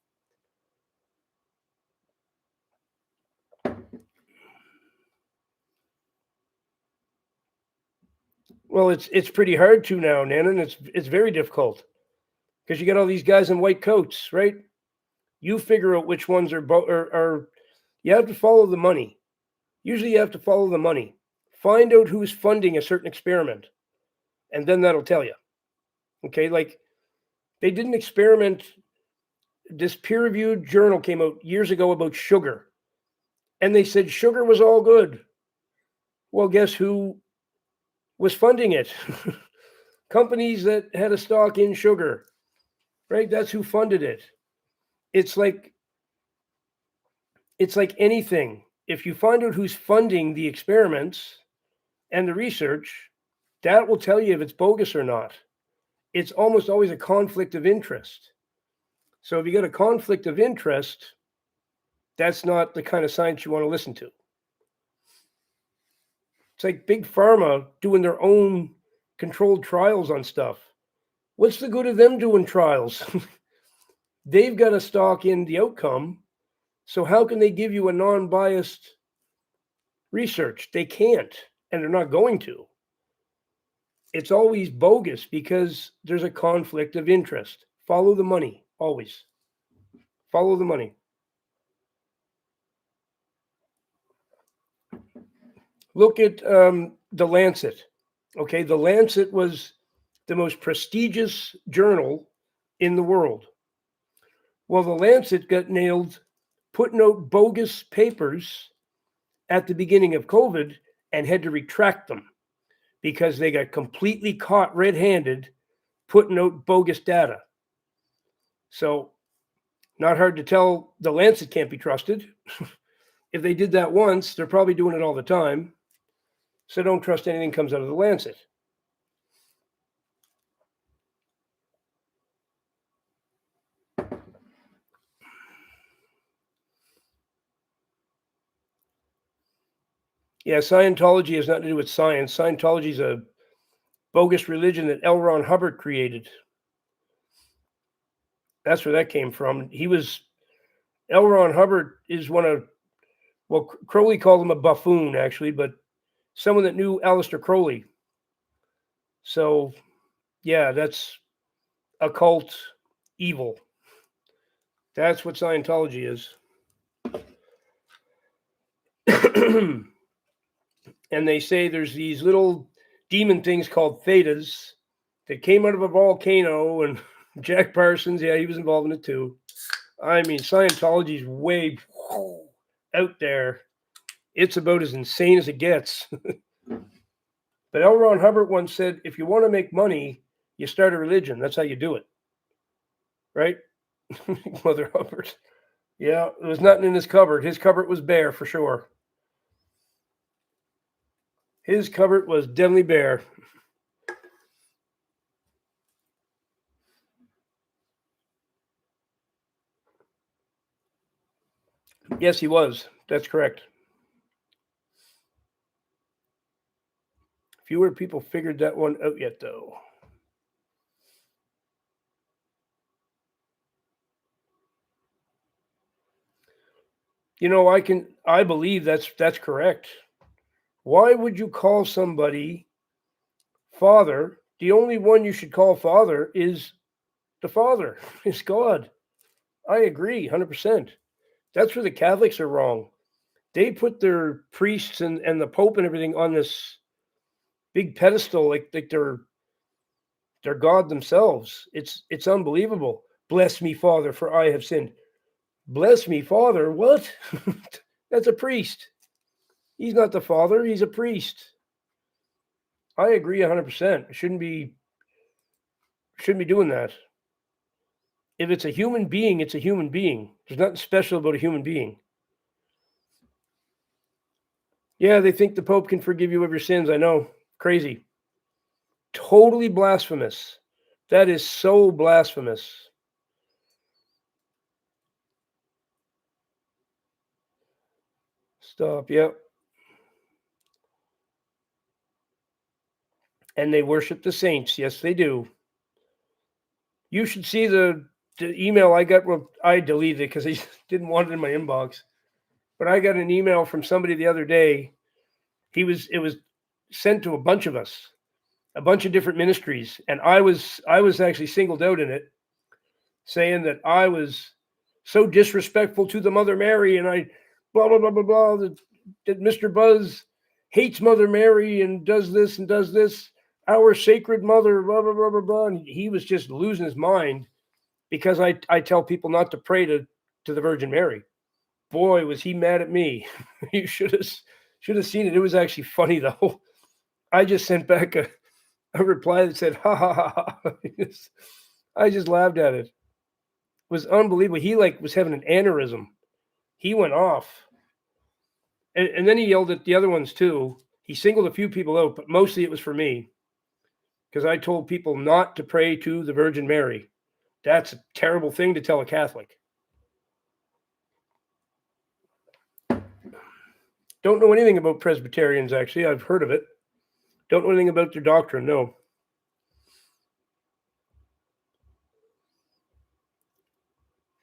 A: Well, it's pretty hard to now, Nanan. It's very difficult because you got all these guys in white coats, right? You figure out which ones are. You have to follow the money. Usually, you have to follow the money. Find out who's funding a certain experiment, and then that'll tell you. Okay, like they did an experiment. This peer-reviewed journal came out years ago about sugar, and they said sugar was all good. Well, guess who was funding it? Companies that had a stock in sugar, right? That's who funded it. It's like anything. If you find out who's funding the experiments and the research, that will tell you if it's bogus or not. It's almost always a conflict of interest. So if you get a conflict of interest, that's not the kind of science you want to listen to. It's like big pharma doing their own controlled trials on stuff. What's the good of them doing trials? They've got to stock in the outcome. So how can they give you a non-biased research? They can't, and they're not going to. It's always bogus because there's a conflict of interest. Follow the money, always. Follow the money. Look at the Lancet. Okay, the Lancet was the most prestigious journal in the world. Well, the Lancet got nailed putting out bogus papers at the beginning of COVID and had to retract them because they got completely caught red-handed putting out bogus data. So, not hard to tell the Lancet can't be trusted. If they did that once, they're probably doing it all the time. So don't trust anything comes out of the Lancet. Yeah, Scientology has nothing to do with science. Scientology is a bogus religion that L. Ron Hubbard created. That's where that came from. L. Ron Hubbard is one of, well, Crowley called him a buffoon, actually, but someone that knew Aleister Crowley. So, yeah, that's occult evil. That's what Scientology is. And they say there's these little demon things called thetas that came out of a volcano, and Jack Parsons, yeah, he was involved in it too. I mean, Scientology's way out there. It's about as insane as it gets. But L. Ron Hubbard once said, if you want to make money, you start a religion. That's how you do it. Right? Mother Hubbard. Yeah, there was nothing in his cupboard. His cupboard was bare for sure. His cupboard was definitely bare. Yes, he was. That's correct. Fewer people figured that one out yet, though. You know, I believe that's correct. Why would you call somebody Father? The only one you should call Father is the Father, is God. I agree, 100%. That's where the Catholics are wrong. They put their priests and the Pope and everything on this big pedestal, like they're God themselves. It's unbelievable. Bless me, Father, for I have sinned. Bless me, Father. What? That's a priest. He's not the Father. He's a priest. I agree 100%. Shouldn't be doing that. If it's a human being, it's a human being. There's nothing special about a human being. Yeah, they think the Pope can forgive you of your sins. I know. Crazy. Totally blasphemous. That is so blasphemous. Stop. Yep. And they worship the saints. Yes, they do. You should see the email I got. Well, I deleted it because I didn't want it in my inbox. But I got an email from somebody the other day. It was sent to a bunch of us, a bunch of different ministries, and I was actually singled out in it, saying that I was so disrespectful to the Mother Mary, and I blah blah blah blah blah that Mr. Buzz hates Mother Mary and does this and does this. Our sacred mother, blah blah blah blah blah. And he was just losing his mind because I tell people not to pray to the Virgin Mary. Boy, was he mad at me. You should have seen it. It was actually funny though. I just sent back a reply that said, "Ha ha ha ha." I just laughed at it. It was unbelievable. He like was having an aneurysm. He went off. And then he yelled at the other ones too. He singled a few people out, but mostly it was for me because I told people not to pray to the Virgin Mary. That's a terrible thing to tell a Catholic. Don't know anything about Presbyterians, actually. I've heard of it. Don't know anything about their doctrine, no.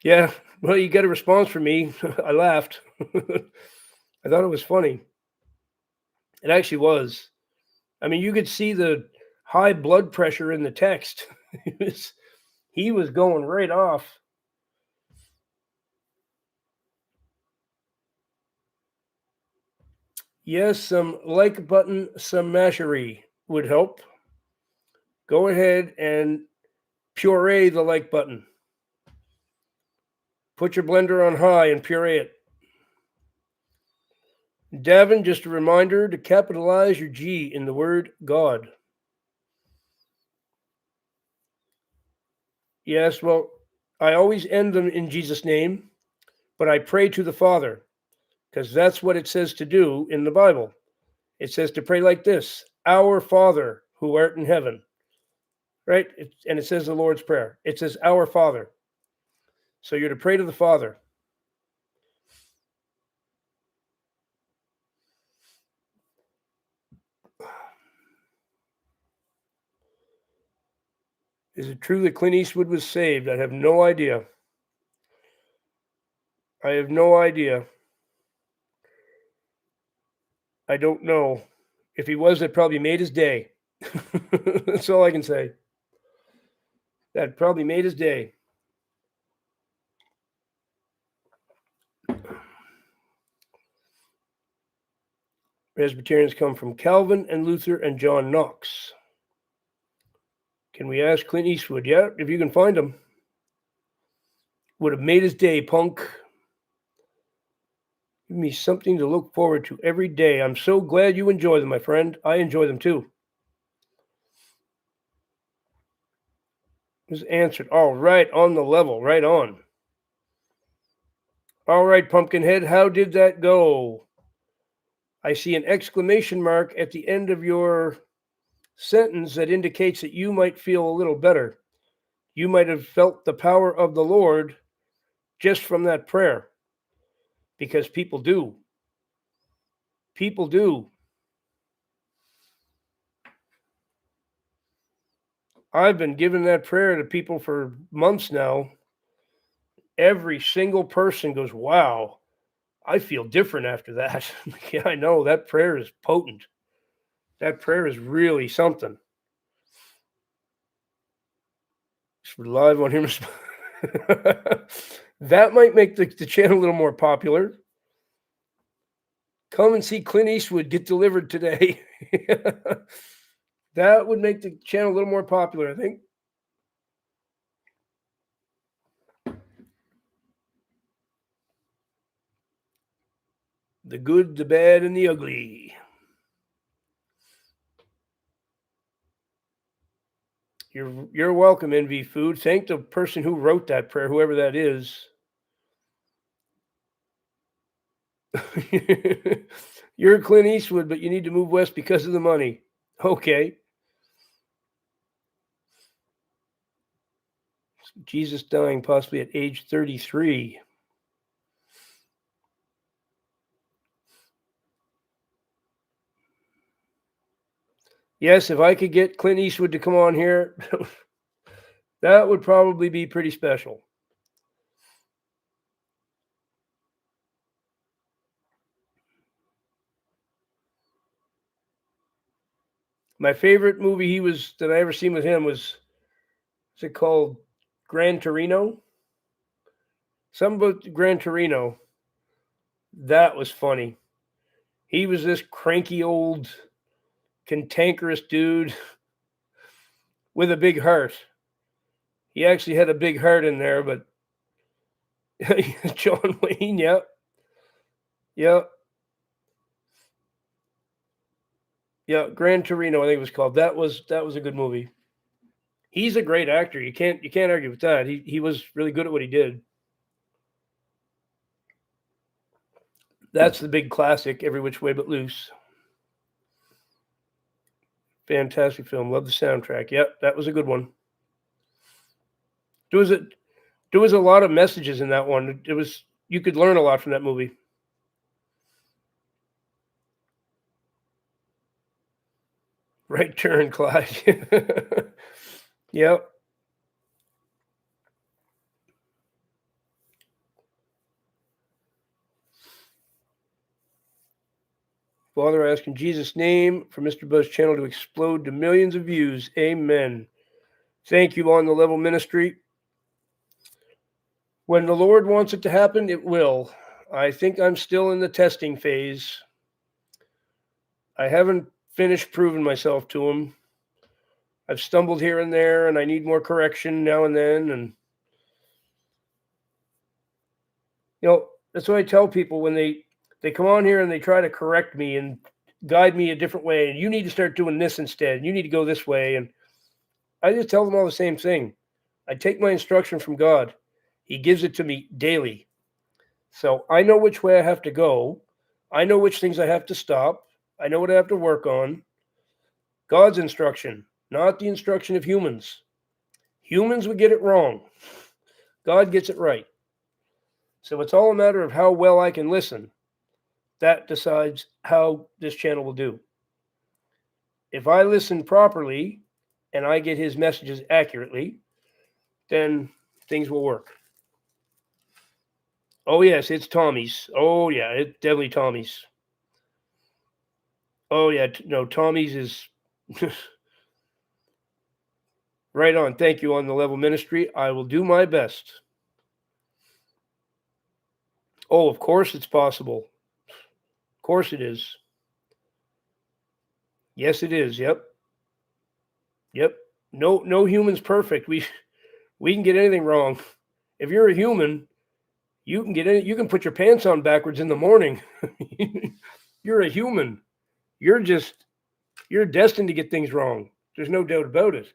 A: Yeah, well, you get a response from me. I laughed. I thought it was funny. It actually was. I mean, you could see the high blood pressure in the text. He was going right off. Yes, some like button, some mashery would help. Go ahead and puree the like button. Put your blender on high and puree it. Davin, just a reminder to capitalize your G in the word God. Yes, well, I always end them in Jesus' name, but I pray to the Father because that's what it says to do in the Bible. It says to pray like this: Our Father who art in heaven. Right? And it says the Lord's Prayer. It says Our Father. So you're to pray to the Father. Is it true that Clint Eastwood was saved? I have no idea. I have no idea. I don't know. If he was, that probably made his day. That's all I can say. That probably made his day. Presbyterians come from Calvin and Luther and John Knox. Can we ask Clint Eastwood? Yeah, if you can find him. Would have made his day, punk. Give me something to look forward to every day. I'm so glad you enjoy them, my friend. I enjoy them too. Was answered. All right, on the level, right on. All right, Pumpkinhead, how did that go? I see an exclamation mark at the end of your sentence that indicates that you might feel a little better. You might have felt the power of the Lord just from that prayer, because people do. People do. I've been giving that prayer to people for months now. Every single person goes, wow, I feel different after that. Yeah, I know. That prayer is potent. That prayer is really something. We're live on him. That might make the channel a little more popular. Come and see Clint Eastwood get delivered today. That would make the channel a little more popular, I think. The good, the bad, and the ugly. You're welcome, NV Food. Thank the person who wrote that prayer, whoever that is. You're Clint Eastwood, but you need to move west because of the money. Okay. Jesus dying possibly at age 33. Yes, if I could get Clint Eastwood to come on here, that would probably be pretty special. My favorite movie that I ever seen with him was it called Gran Torino? Something about Gran Torino. That was funny. He was this cranky old cantankerous dude with a big heart. He actually had a big heart in there, but John Wayne, yeah. Yeah. Yeah, Gran Torino, I think it was called. That was a good movie. He's a great actor. You can't argue with that. He was really good at what he did. That's the big classic, Every Which Way But Loose. Fantastic film. Love the soundtrack. Yep, that was a good one. There was a lot of messages in that one. It was you could learn a lot from that movie. Right turn, Clyde. Yep. Father, I ask in Jesus' name for Mr. Buzz's channel to explode to millions of views. Amen. Thank you, On the Level Ministry. When the Lord wants it to happen, it will. I think I'm still in the testing phase. I haven't finished proving myself to him. I've stumbled here and there, and I need more correction now and then. And, that's what I tell people when they come on here and they try to correct me and guide me a different way. And you need to start doing this instead. You need to go this way. And I just tell them all the same thing. I take my instruction from God. He gives it to me daily. So I know which way I have to go. I know which things I have to stop. I know what I have to work on. God's instruction, not the instruction of humans. Humans would get it wrong. God gets it right. So it's all a matter of how well I can listen. That decides how this channel will do. If I listen properly and I get his messages accurately, then things will work. Oh, yes, it's Tommy's. Oh, yeah, it's definitely Tommy's. Oh, yeah, no, Tommy's is right on. Thank you, On the Level Ministry. I will do my best. Oh, of course it's possible. Of course it is. Yes, it is. Yep. No human's perfect. We can get anything wrong. If you're a human, you can get it. You can put your pants on backwards in the morning. You're a human. You're destined to get things wrong. There's no doubt about it.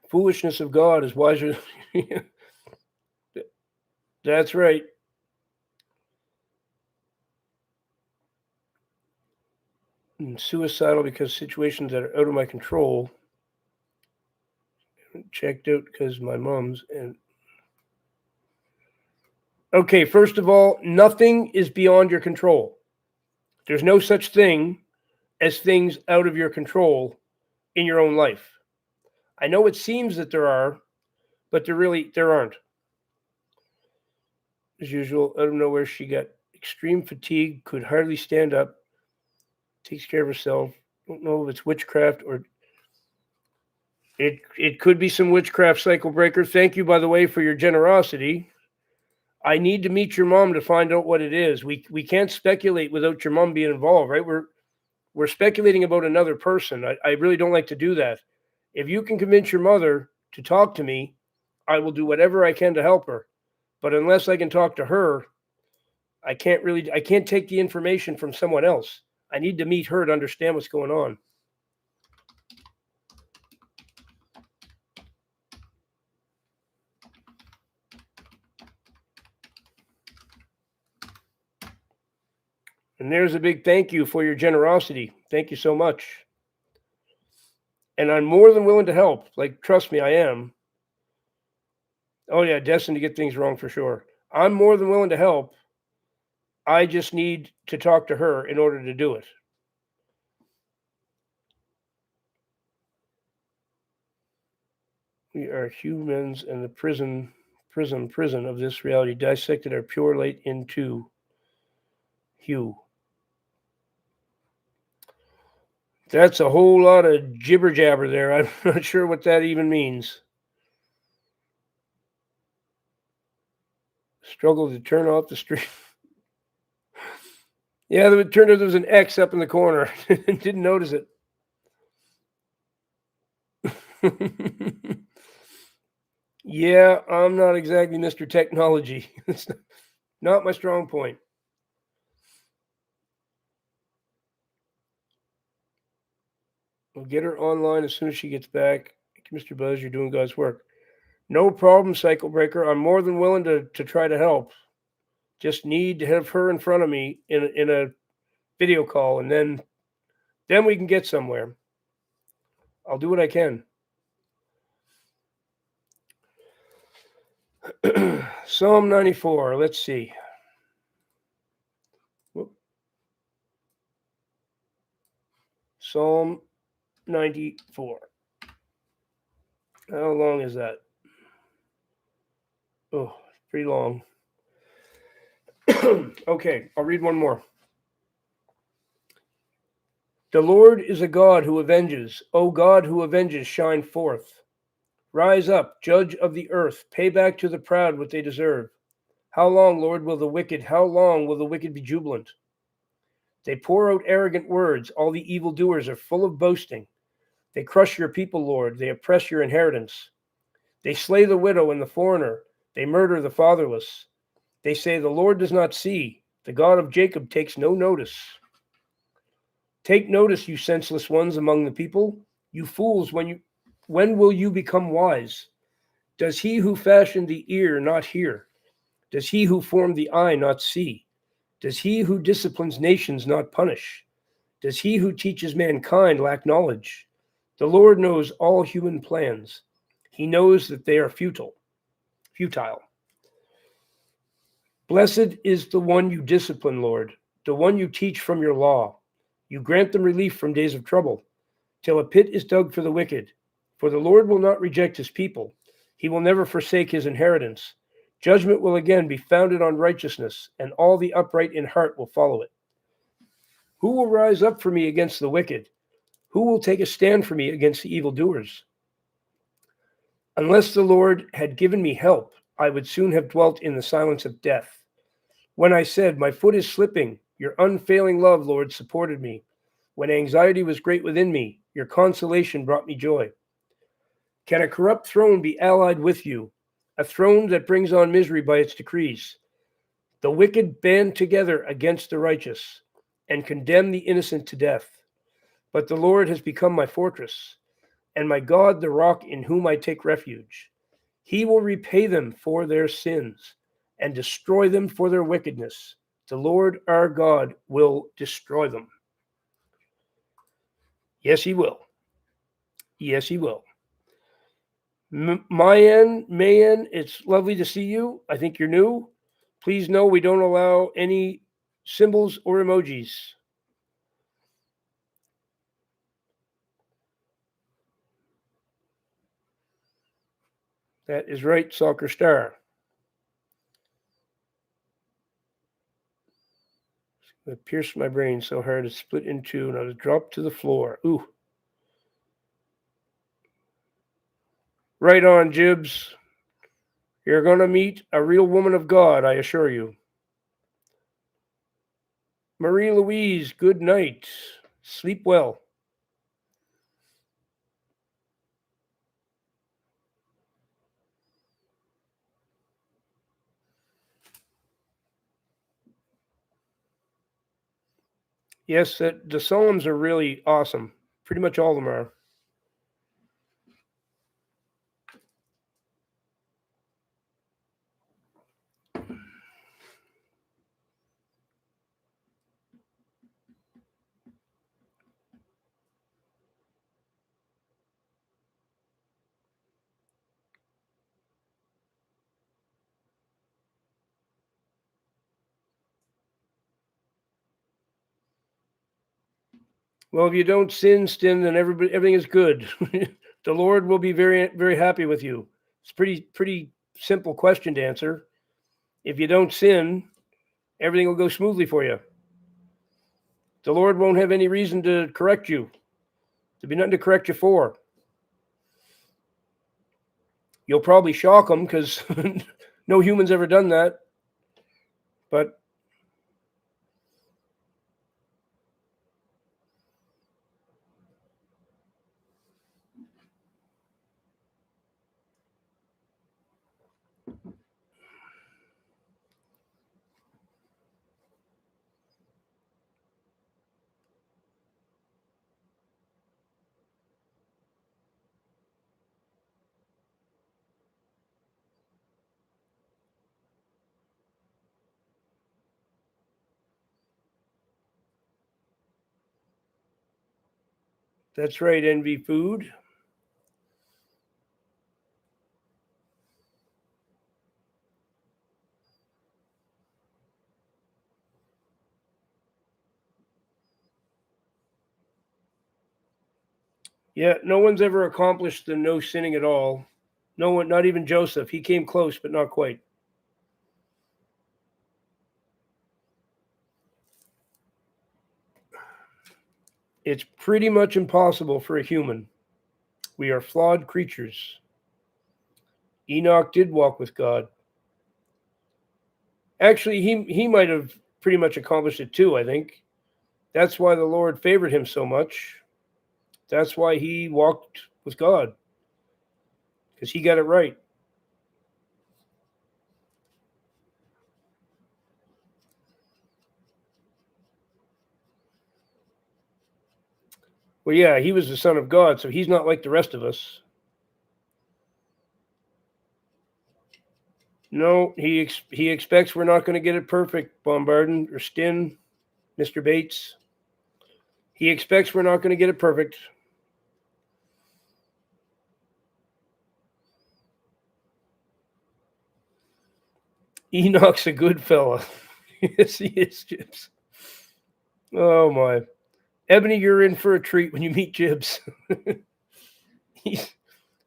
A: Foolishness of God is wiser. That's right. And suicidal because situations that are out of my control. Checked out because my mom's and. Okay, first of all, nothing is beyond your control. There's no such thing as things out of your control in your own life. I know it seems that there are, but there aren't. As usual, out of nowhere, she got extreme fatigue, could hardly stand up, takes care of herself. Don't know if it's witchcraft or it could be some witchcraft cycle breaker. Thank you, by the way, for your generosity. I need to meet your mom to find out what it is. We can't speculate without your mom being involved, right? We're speculating about another person. I really don't like to do that. If you can convince your mother to talk to me, I will do whatever I can to help her. But unless I can talk to her, I can't take the information from someone else. I need to meet her to understand what's going on. And there's a big thank you for your generosity. Thank you so much. And I'm more than willing to help. Like, trust me, I am. Oh, yeah, destined to get things wrong for sure. I'm more than willing to help. I just need to talk to her in order to do it. We are humans, and the prison of this reality dissected our pure light into hue. That's a whole lot of jibber jabber there. I'm not sure what that even means. Struggle to turn off the stream. Yeah, it turned out there was an X up in the corner. Didn't notice it. Yeah, I'm not exactly Mr. Technology. Not my strong point. We'll get her online as soon as she gets back. Mr. Buzz, you're doing God's work. No problem, Cycle Breaker. I'm more than willing to try to help. Just need to have her in front of me in a video call, and then we can get somewhere. I'll do what I can. Psalm 94. Let's see. Whoop. Psalm 94. How long is that? Oh, pretty long. Okay, I'll read one more. The Lord is a God who avenges. O God who avenges, shine forth. Rise up, judge of the earth. Pay back to the proud what they deserve. How long, Lord, how long will the wicked be jubilant? They pour out arrogant words. All the evildoers are full of boasting. They crush your people, Lord. They oppress your inheritance. They slay the widow and the foreigner. They murder the fatherless. They say, the Lord does not see. The God of Jacob takes no notice. Take notice, you senseless ones among the people. You fools, when will you become wise? Does he who fashioned the ear not hear? Does he who formed the eye not see? Does he who disciplines nations not punish? Does he who teaches mankind lack knowledge? The Lord knows all human plans. He knows that they are futile. Blessed is the one you discipline, Lord, the one you teach from your law. You grant them relief from days of trouble, till a pit is dug for the wicked. For the Lord will not reject his people. He will never forsake his inheritance. Judgment will again be founded on righteousness, and all the upright in heart will follow it. Who will rise up for me against the wicked? Who will take a stand for me against the evildoers? Unless the Lord had given me help, I would soon have dwelt in the silence of death. When I said, my foot is slipping, your unfailing love, Lord, supported me. When anxiety was great within me, your consolation brought me joy. Can a corrupt throne be allied with you, a throne that brings on misery by its decrees? The wicked band together against the righteous and condemn the innocent to death. But the Lord has become my fortress, and my God the rock in whom I take refuge. He will repay them for their sins and destroy them for their wickedness. The Lord our God will destroy them. Yes, he will. Yes, he will. Mayan, it's lovely to see you. I think you're new. Please know we don't allow any symbols or emojis. That is right, Soccer Star. It pierced my brain so hard it split in two and I was dropped to the floor. Ooh. Right on, Jibs. You're going to meet a real woman of God, I assure you. Marie Louise, good night. Sleep well. Yes, the Psalms are really awesome. Pretty much all of them are. Well, if you don't sin, then everything is good. The Lord will be very, very happy with you. It's pretty simple question to answer. If you don't sin, everything will go smoothly for you. The Lord won't have any reason to correct you. There'll be nothing to correct you for. You'll probably shock him because no human's ever done that. But That's right, envy food. Yeah, no one's ever accomplished the no sinning at all. No one, not even Joseph. He came close, but not quite. It's pretty much impossible for a human. We are flawed creatures. Enoch did walk with God. Actually, he might have pretty much accomplished it too, I think. That's why the Lord favored him so much. That's why he walked with God, because he got it right. Well, yeah, he was the son of God, so he's not like the rest of us. No, he expects we're not going to get it perfect, Bombardin or Stin, Mr. Bates. He expects we're not going to get it perfect. Enoch's a good fella. Yes, he is, Jibs. Oh, my. Ebony, you're in for a treat when you meet Jibs.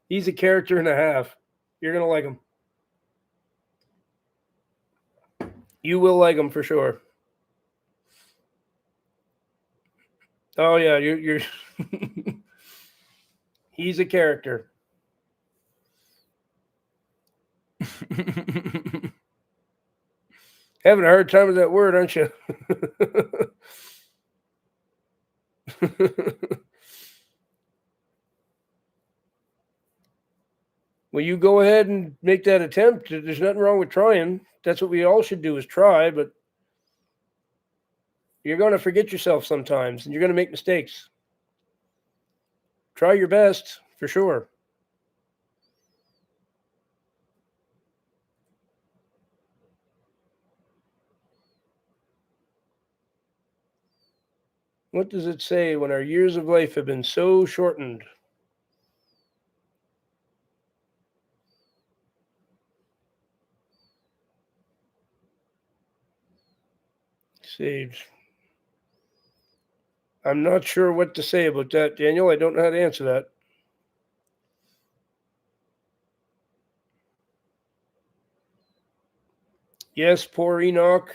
A: he's a character and a half. You're going to like him. You will like him for sure. Oh, yeah, you're he's a character. Having a hard time with that word, aren't you? Well, you go ahead and make that attempt. There's nothing wrong with trying. That's what we all should do is try, but you're going to forget yourself sometimes and you're going to make mistakes. Try your best, for sure. What does it say when our years of life have been so shortened? Sage. I'm not sure what to say about that, Daniel. I don't know how to answer that. Yes, poor Enoch.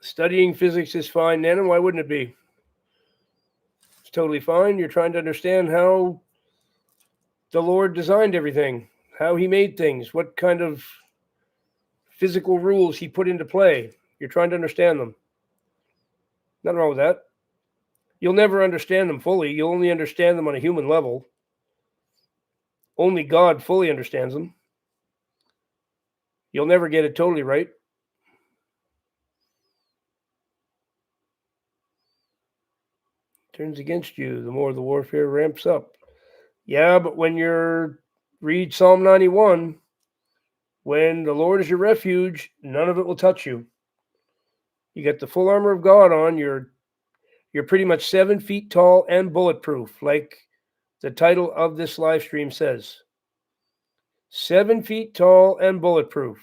A: Studying physics is fine, Nana. Why wouldn't it be? It's totally fine. You're trying to understand how the Lord designed everything, how he made things, what kind of physical rules he put into play. You're trying to understand them. Nothing wrong with that. You'll never understand them fully. You'll only understand them on a human level. Only God fully understands them. You'll never get it totally right. Turns against you the more the warfare ramps up. Yeah, but when you're read Psalm 91, when the Lord is your refuge, none of it will touch you. You get the full armor of God on. You're pretty much 7 feet tall and bulletproof, like the title of this live stream says. 7 feet tall and bulletproof.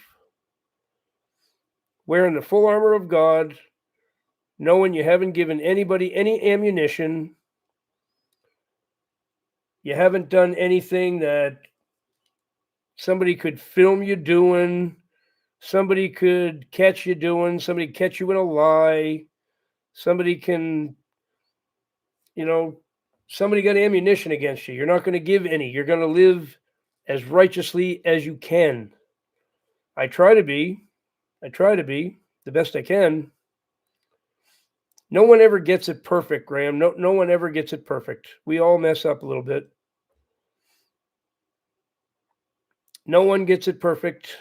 A: Wearing the full armor of God, knowing you haven't given anybody any ammunition. You haven't done anything that somebody could film you doing. Somebody could catch you doing. Somebody catch you in a lie. Somebody can, somebody got ammunition against you. You're not going to give any. You're going to live as righteously as you can. I try to be the best I can. No one ever gets it perfect, Graham. No one ever gets it perfect. We all mess up a little bit. No one gets it perfect.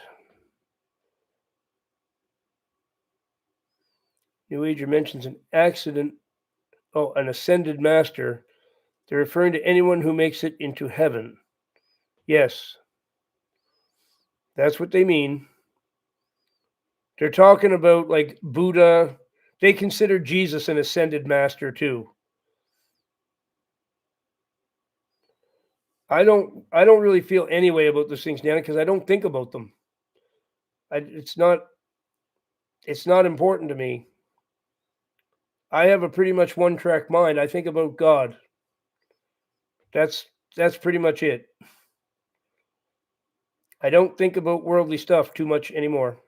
A: New Ager mentions an accident. Oh, an ascended master. They're referring to anyone who makes it into heaven. Yes. That's what they mean. They're talking about like Buddha. They consider Jesus an ascended master too. I don't really feel any way about those things, Nana, because I don't think about them. It's not important to me. I have a pretty much one-track mind. I think about God. That's pretty much it. I don't think about worldly stuff too much anymore.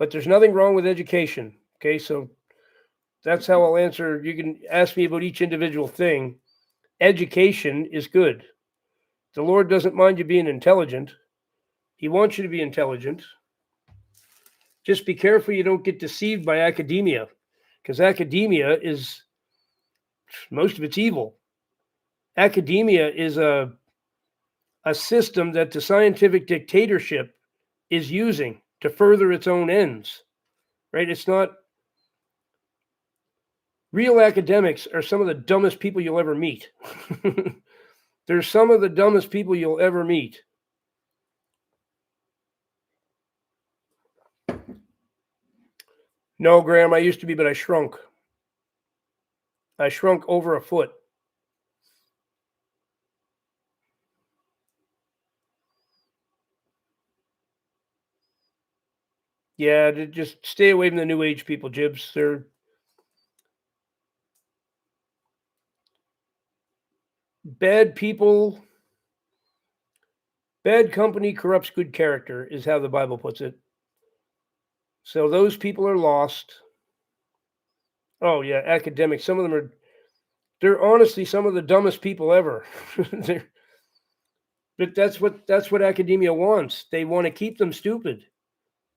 A: But there's nothing wrong with education. Okay, so that's how I'll answer. You can ask me about each individual thing. Education is good. The Lord doesn't mind you being intelligent. He wants you to be intelligent. Just be careful you don't get deceived by academia, because academia is, most of it's evil. Academia is a system that the scientific dictatorship is using to further its own ends, right? It's not, real academics are some of the dumbest people you'll ever meet. They're some of the dumbest people you'll ever meet. No, Graham, I used to be, but I shrunk. I shrunk over a foot. Yeah, just stay away from the new age people, Jibs. They're bad people. Bad company corrupts good character, is how the Bible puts it. So those people are lost. Oh yeah, academics. Some of them they're honestly some of the dumbest people ever. But that's what academia wants. They want to keep them stupid.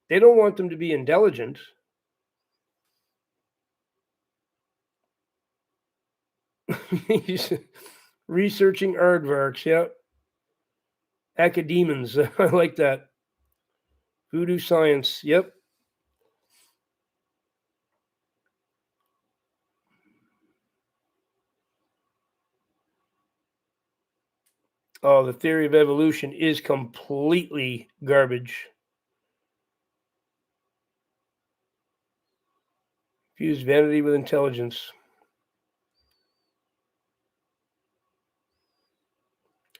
A: They don't want them to be intelligent. Researching aardvarks, yeah. Academons, I like that. Voodoo science, yep. Oh, the theory of evolution is completely garbage. Fuse vanity with intelligence.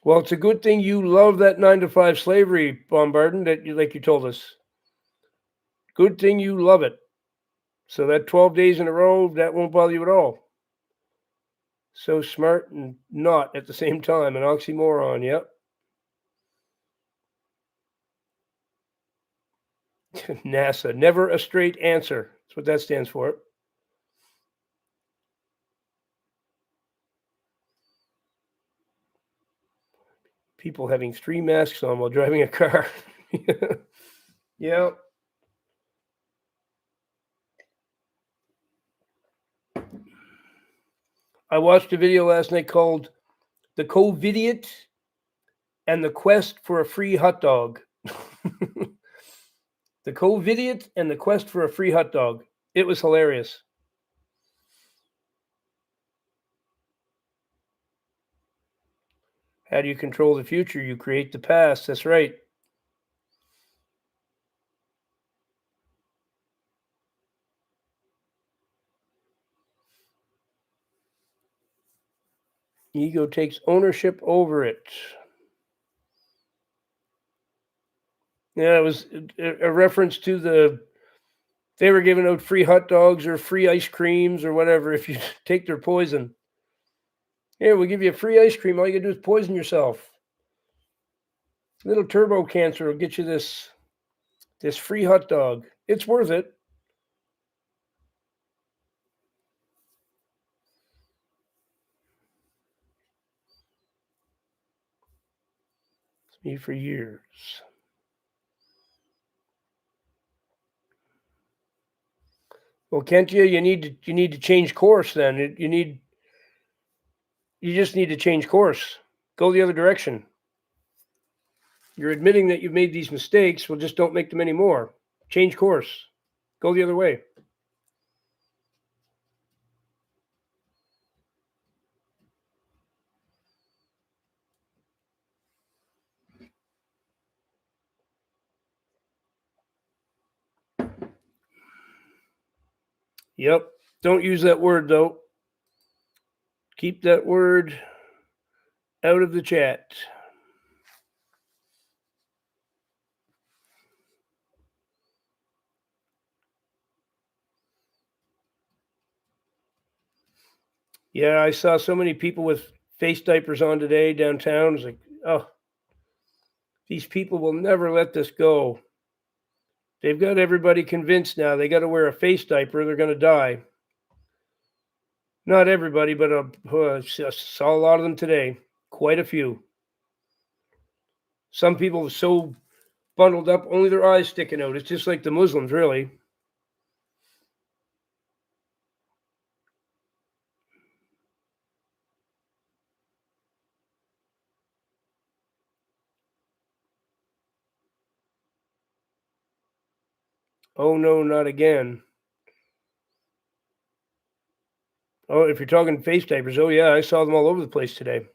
A: Well, it's a good thing you love that 9 to 5 slavery, Bombardin, that like you told us. Good thing you love it. So that 12 days in a row, that won't bother you at all. So smart and not at the same time, an oxymoron, yep. NASA, never a straight answer. That's what that stands for. People having 3 masks on while driving a car. Yeah. I watched a video last night called The COVIDiot and the Quest for a Free Hot Dog. The COVIDiot and the Quest for a Free Hot Dog. It was hilarious. How do you control the future? You create the past. That's right. Ego takes ownership over it. Yeah, it was a reference to they were giving out free hot dogs or free ice creams or whatever if you take their poison. Here, we'll give you a free ice cream. All you gotta do is poison yourself. Little turbo cancer will get you this free hot dog. It's worth it. It's me for years. Well, can't you? You need to change course. Then you just need to change course. Go the other direction. You're admitting that you've made these mistakes. Well, just don't make them anymore. Change course. Go the other way. Yep. Don't use that word, though. Keep that word out of the chat. Yeah, I saw so many people with face diapers on today downtown. It's like, oh, these people will never let this go. They've got everybody convinced now they got to wear a face diaper, they're going to die. Not everybody, but I saw a lot of them today. Quite a few. Some people are so bundled up, only their eyes sticking out. It's just like the Muslims, really. Oh, no, not again. Oh, if you're talking face diapers, oh, yeah, I saw them all over the place today.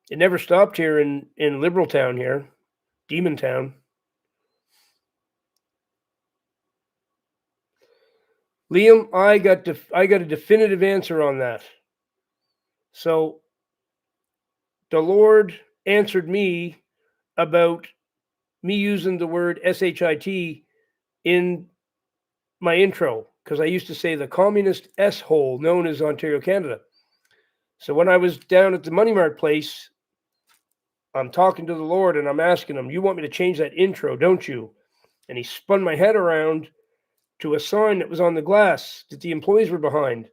A: It never stopped here in Liberal Town here, Demon Town. Liam, I got a definitive answer on that. So the Lord answered me about me using the word shit in my intro because I used to say the communist S-hole known as Ontario, Canada. So when I was down at the Money Mart place, I'm talking to the Lord and I'm asking him, you want me to change that intro, don't you? And he spun my head around to a sign that was on the glass that the employees were behind.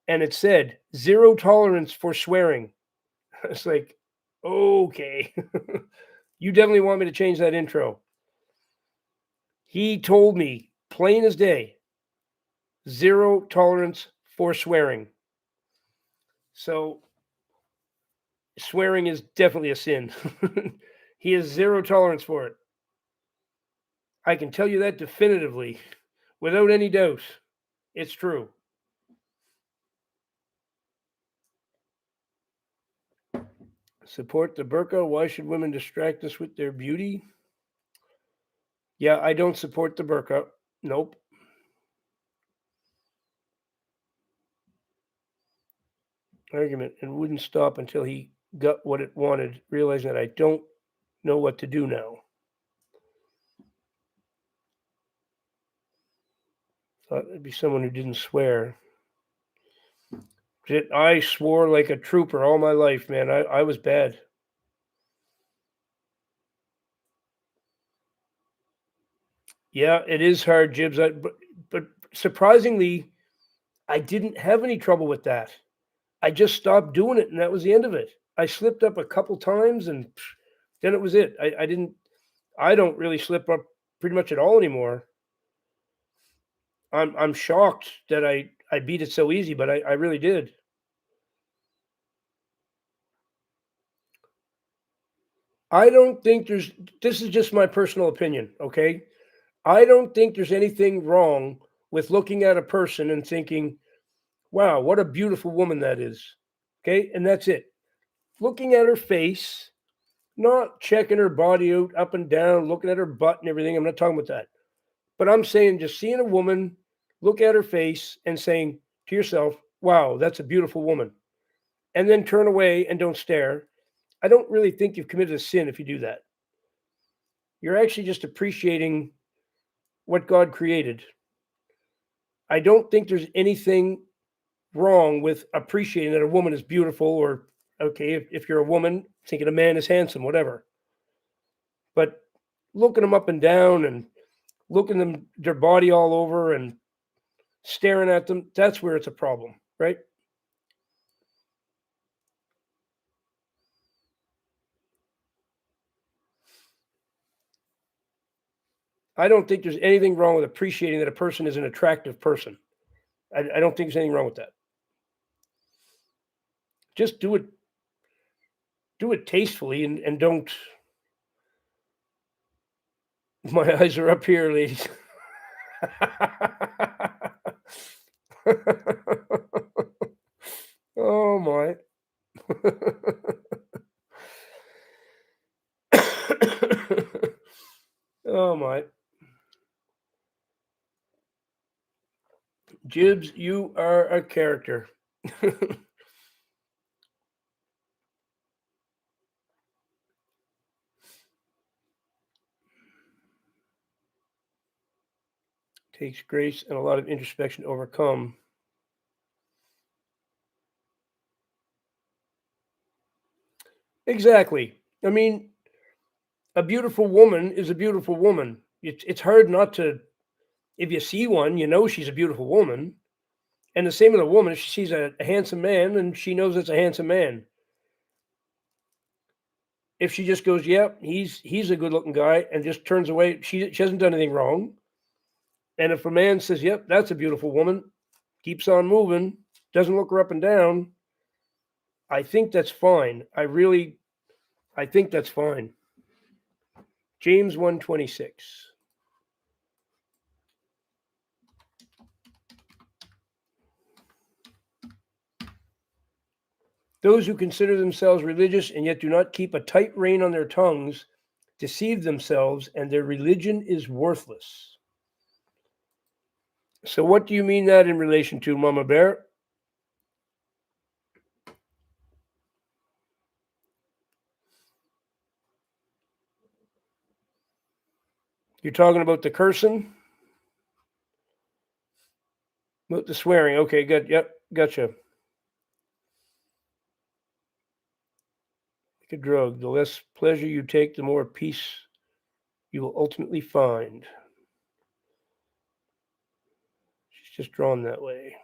A: And it said, 0 tolerance for swearing. It's like, okay. You definitely want me to change that intro. He told me, plain as day, 0 tolerance for swearing. So swearing is definitely a sin. He has 0 tolerance for it. I can tell you that definitively, without any doubt. It's true. Support the burqa. Why should women distract us with their beauty? Yeah, I don't support the burqa. Nope. Argument and wouldn't stop until he got what it wanted, realizing that I don't know what to do now. Thought it'd be someone who didn't swear. I swore like a trooper all my life, man. I was bad. Yeah, it is hard, Jibs. But surprisingly, I didn't have any trouble with that. I just stopped doing it, and that was the end of it. I slipped up a couple times, and then it was it. I didn't. I don't really slip up pretty much at all anymore. I'm shocked that I beat it so easy, but I really did. I don't think there's. This is just my personal opinion, okay? I don't think there's anything wrong with looking at a person and thinking, wow, what a beautiful woman that is. Okay. And that's it. Looking at her face, not checking her body out up and down, looking at her butt and everything. I'm not talking about that. But I'm saying just seeing a woman, look at her face and saying to yourself, wow, that's a beautiful woman. And then turn away and don't stare. I don't really think you've committed a sin if you do that. You're actually just appreciating what God created. I don't think there's anything wrong with appreciating that a woman is beautiful, or okay, if you're a woman, thinking a man is handsome, whatever. But looking them up and down and looking them their body all over and staring at them, that's where it's a problem, right? I don't think there's anything wrong with appreciating that a person is an attractive person. I don't think there's anything wrong with that. Just do it tastefully and don't. My eyes are up here, ladies. Oh my. Oh my. Jibs, you are a character. Takes grace and a lot of introspection to overcome. Exactly. I mean, a beautiful woman is a beautiful woman. It's hard not to, if you see one, you know she's a beautiful woman. And the same with a woman, if she sees a handsome man, and she knows it's a handsome man. If she just goes, "Yep, he's a good-looking guy," and just turns away, she hasn't done anything wrong. And if a man says, "Yep, that's a beautiful woman," keeps on moving, doesn't look her up and down, I think that's fine. I think that's fine. James 1:26. Those who consider themselves religious and yet do not keep a tight rein on their tongues deceive themselves, and their religion is worthless. So what do you mean that in relation to, Mama Bear? You're talking about the cursing? About the swearing. Okay, good. Yep, gotcha. Like a drug. The less pleasure you take, the more peace you will ultimately find. She's just drawn that way.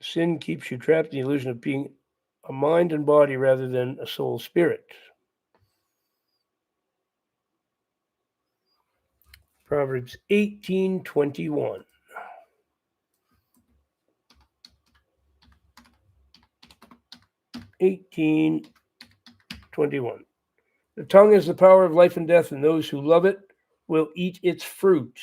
A: Sin keeps you trapped in the illusion of being a mind and body rather than a soul spirit. Proverbs 18:21. 18:21. The tongue is the power of life and death, and those who love it will eat its fruit.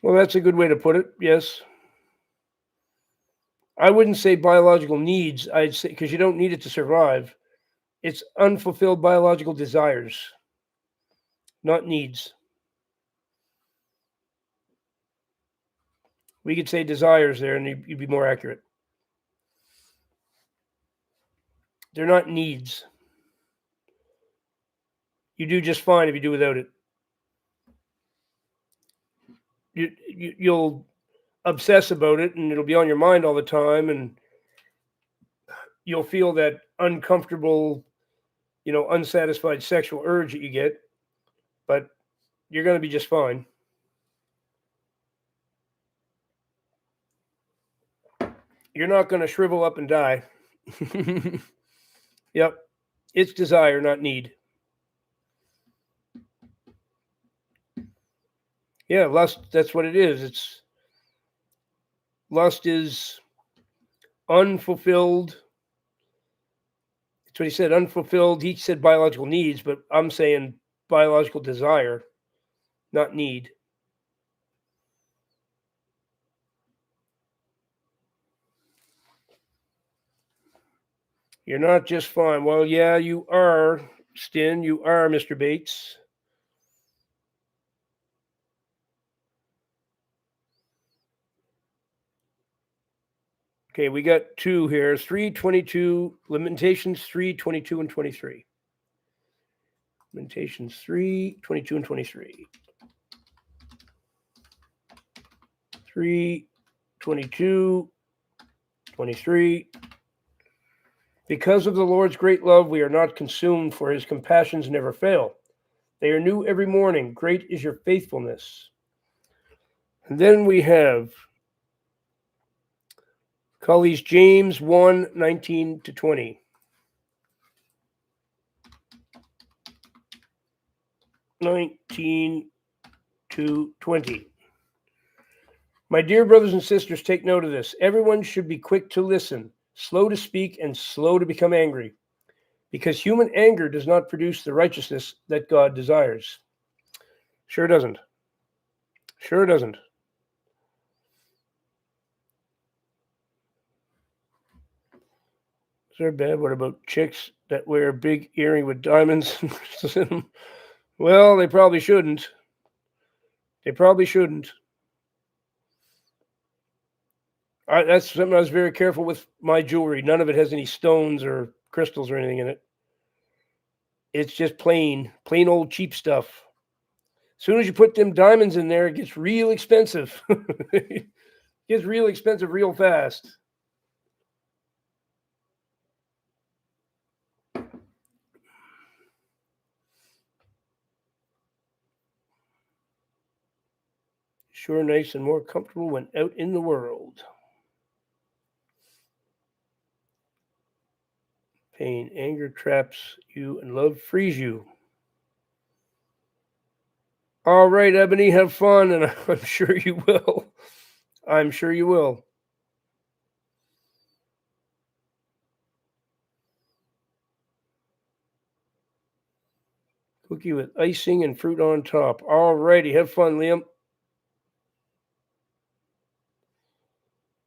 A: Well, that's a good way to put it, yes. I wouldn't say biological needs, I'd say, because you don't need it to survive. It's unfulfilled biological desires, not needs. We could say desires there, and you'd be more accurate. They're not needs. You do just fine if you do without it. You'll obsess about it, and it'll be on your mind all the time, and you'll feel that uncomfortable, unsatisfied sexual urge that you get, but you're going to be just fine. You're not going to shrivel up and die. Yep. It's desire, not need. Yeah, lust, that's what it is. Lust is unfulfilled. That's what he said, unfulfilled. He said biological needs, but I'm saying biological desire, not need. You're not just fine. Well, yeah, you are, Stin. You are, Mr. Bates. Okay, we got two here. 3:22, Lamentations 3:22 and 23. Lamentations 3:22 and 23. 3:22, 23. Because of the Lord's great love, we are not consumed, for his compassions never fail. They are new every morning. Great is your faithfulness. And then we have, call these James 1:19 to 20. 19 to 20. My dear brothers and sisters, take note of this. Everyone should be quick to listen, slow to speak, and slow to become angry, because human anger does not produce the righteousness that God desires. Sure doesn't. Sure doesn't. They're bad. What about chicks that wear a big earring with diamonds and crystals in them? Well, they probably shouldn't. They probably shouldn't. That's something I was very careful with my jewelry. None of it has any stones or crystals or anything in it. It's just plain old cheap stuff. As soon as you put them diamonds in there, it gets real expensive. It gets real expensive real fast. Sure nice and more comfortable when out in the world. Pain, anger traps you, and love frees you. All right, Ebony, have fun, and I'm sure you will. I'm sure you will. Cookie with icing and fruit on top. All righty, have fun, Liam.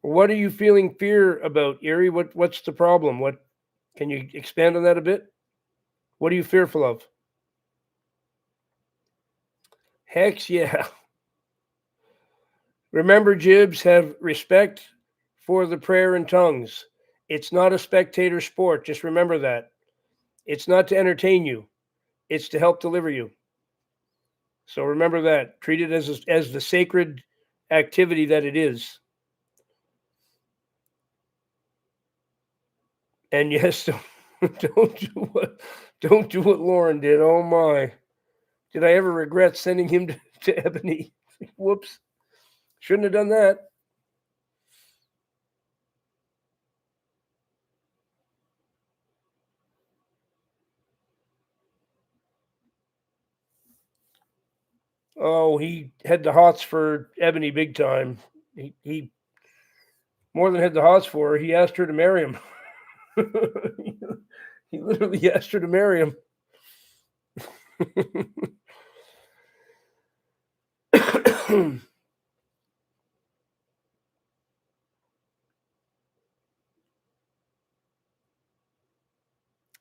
A: What are you feeling fear about, Erie? What's the problem? What can you expand on that a bit? What are you fearful of? Hex, yeah. Remember, Jibs, have respect for the prayer in tongues. It's not a spectator sport. Just remember that. It's not to entertain you. It's to help deliver you. So remember that. Treat it as the sacred activity that it is. And yes, don't do what Lauren did. Oh my! Did I ever regret sending him to Ebony? Whoops! Shouldn't have done that. Oh, he had the hots for Ebony big time. He more than had the hots for her. He asked her to marry him. He literally asked her to marry him.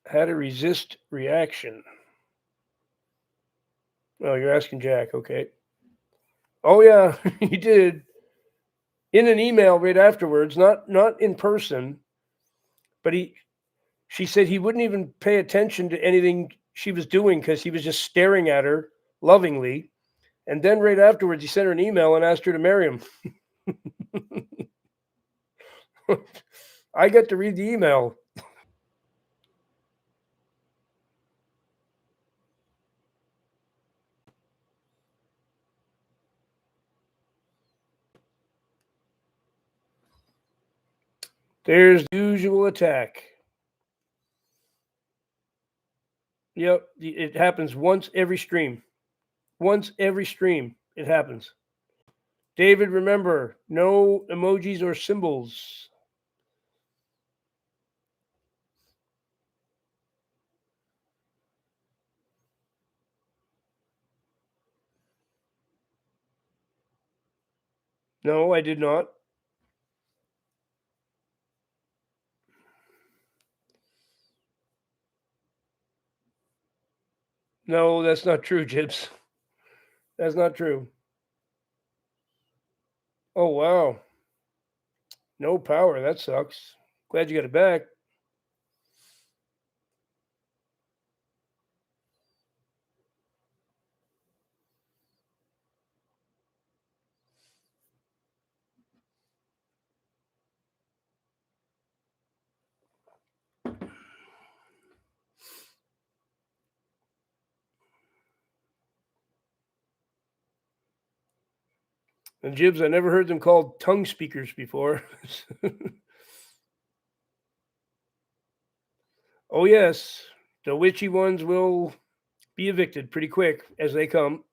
A: How to resist reaction. Oh, you're asking Jack. Okay. Oh yeah, he did. In an email right afterwards, not in person, but she said he wouldn't even pay attention to anything she was doing because he was just staring at her lovingly. And then right afterwards, he sent her an email and asked her to marry him. I got to read the email. There's the usual attack. Yep, it happens once every stream. Once every stream, it happens. David, remember, no emojis or symbols. No, I did not. No, that's not true, Jibs. That's not true. Oh, wow. No power. That sucks. Glad you got it back. And Jibs, I never heard them called tongue speakers before. Oh, yes. The witchy ones will be evicted pretty quick as they come.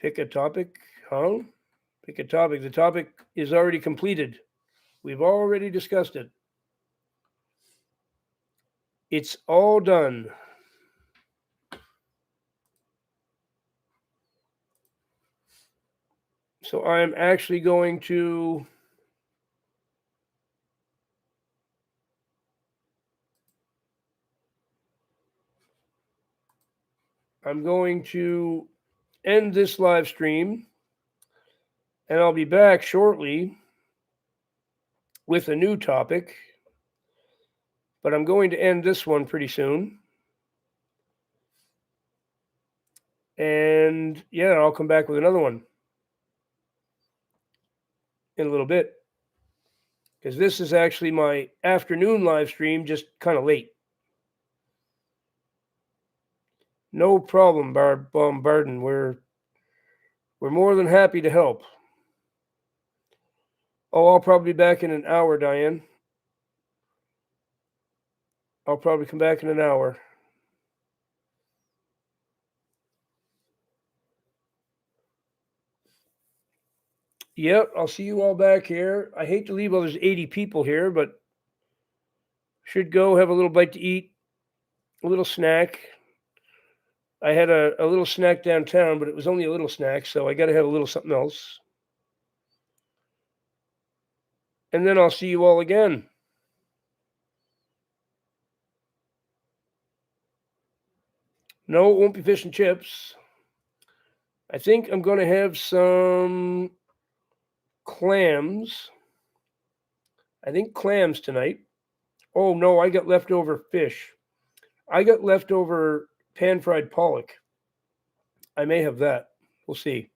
A: Pick a topic, huh? Pick a topic. The topic is already completed. We've already discussed it. It's all done. So I'm actually going to I'm going to end this live stream, and I'll be back shortly with a new topic, but I'm going to end this one pretty soon. And yeah, I'll come back with another one in a little bit, because this is actually my afternoon live stream, just kind of late. No problem, Bombardin. We're more than happy to help. Oh, I'll probably be back in an hour, Diane. I'll probably come back in an hour. Yep, I'll see you all back here. I hate to leave all those 80 people here, but should go have a little bite to eat, a little snack. I had a little snack downtown, but it was only a little snack, so I got to have a little something else. And then I'll see you all again. No, it won't be fish and chips. I think I'm going to have some clams. I think clams tonight. Oh, no, I got leftover fish. I got leftover pan-fried pollock. I may have that. We'll see.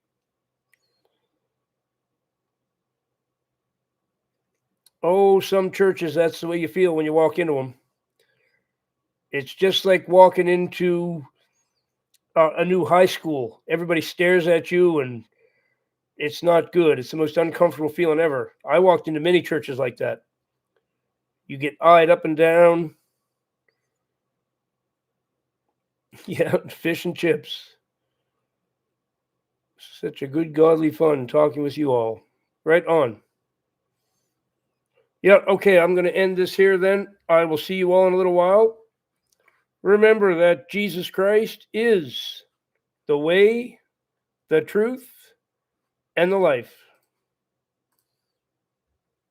A: Oh, some churches, that's the way you feel when you walk into them. It's just like walking into a new high school. Everybody stares at you, and it's not good. It's the most uncomfortable feeling ever. I walked into many churches like that. You get eyed up and down. Yeah, fish and chips. Such a good, godly fun talking with you all. Right on. Yeah, okay, I'm going to end this here then. I will see you all in a little while. Remember that Jesus Christ is the way, the truth, and the life.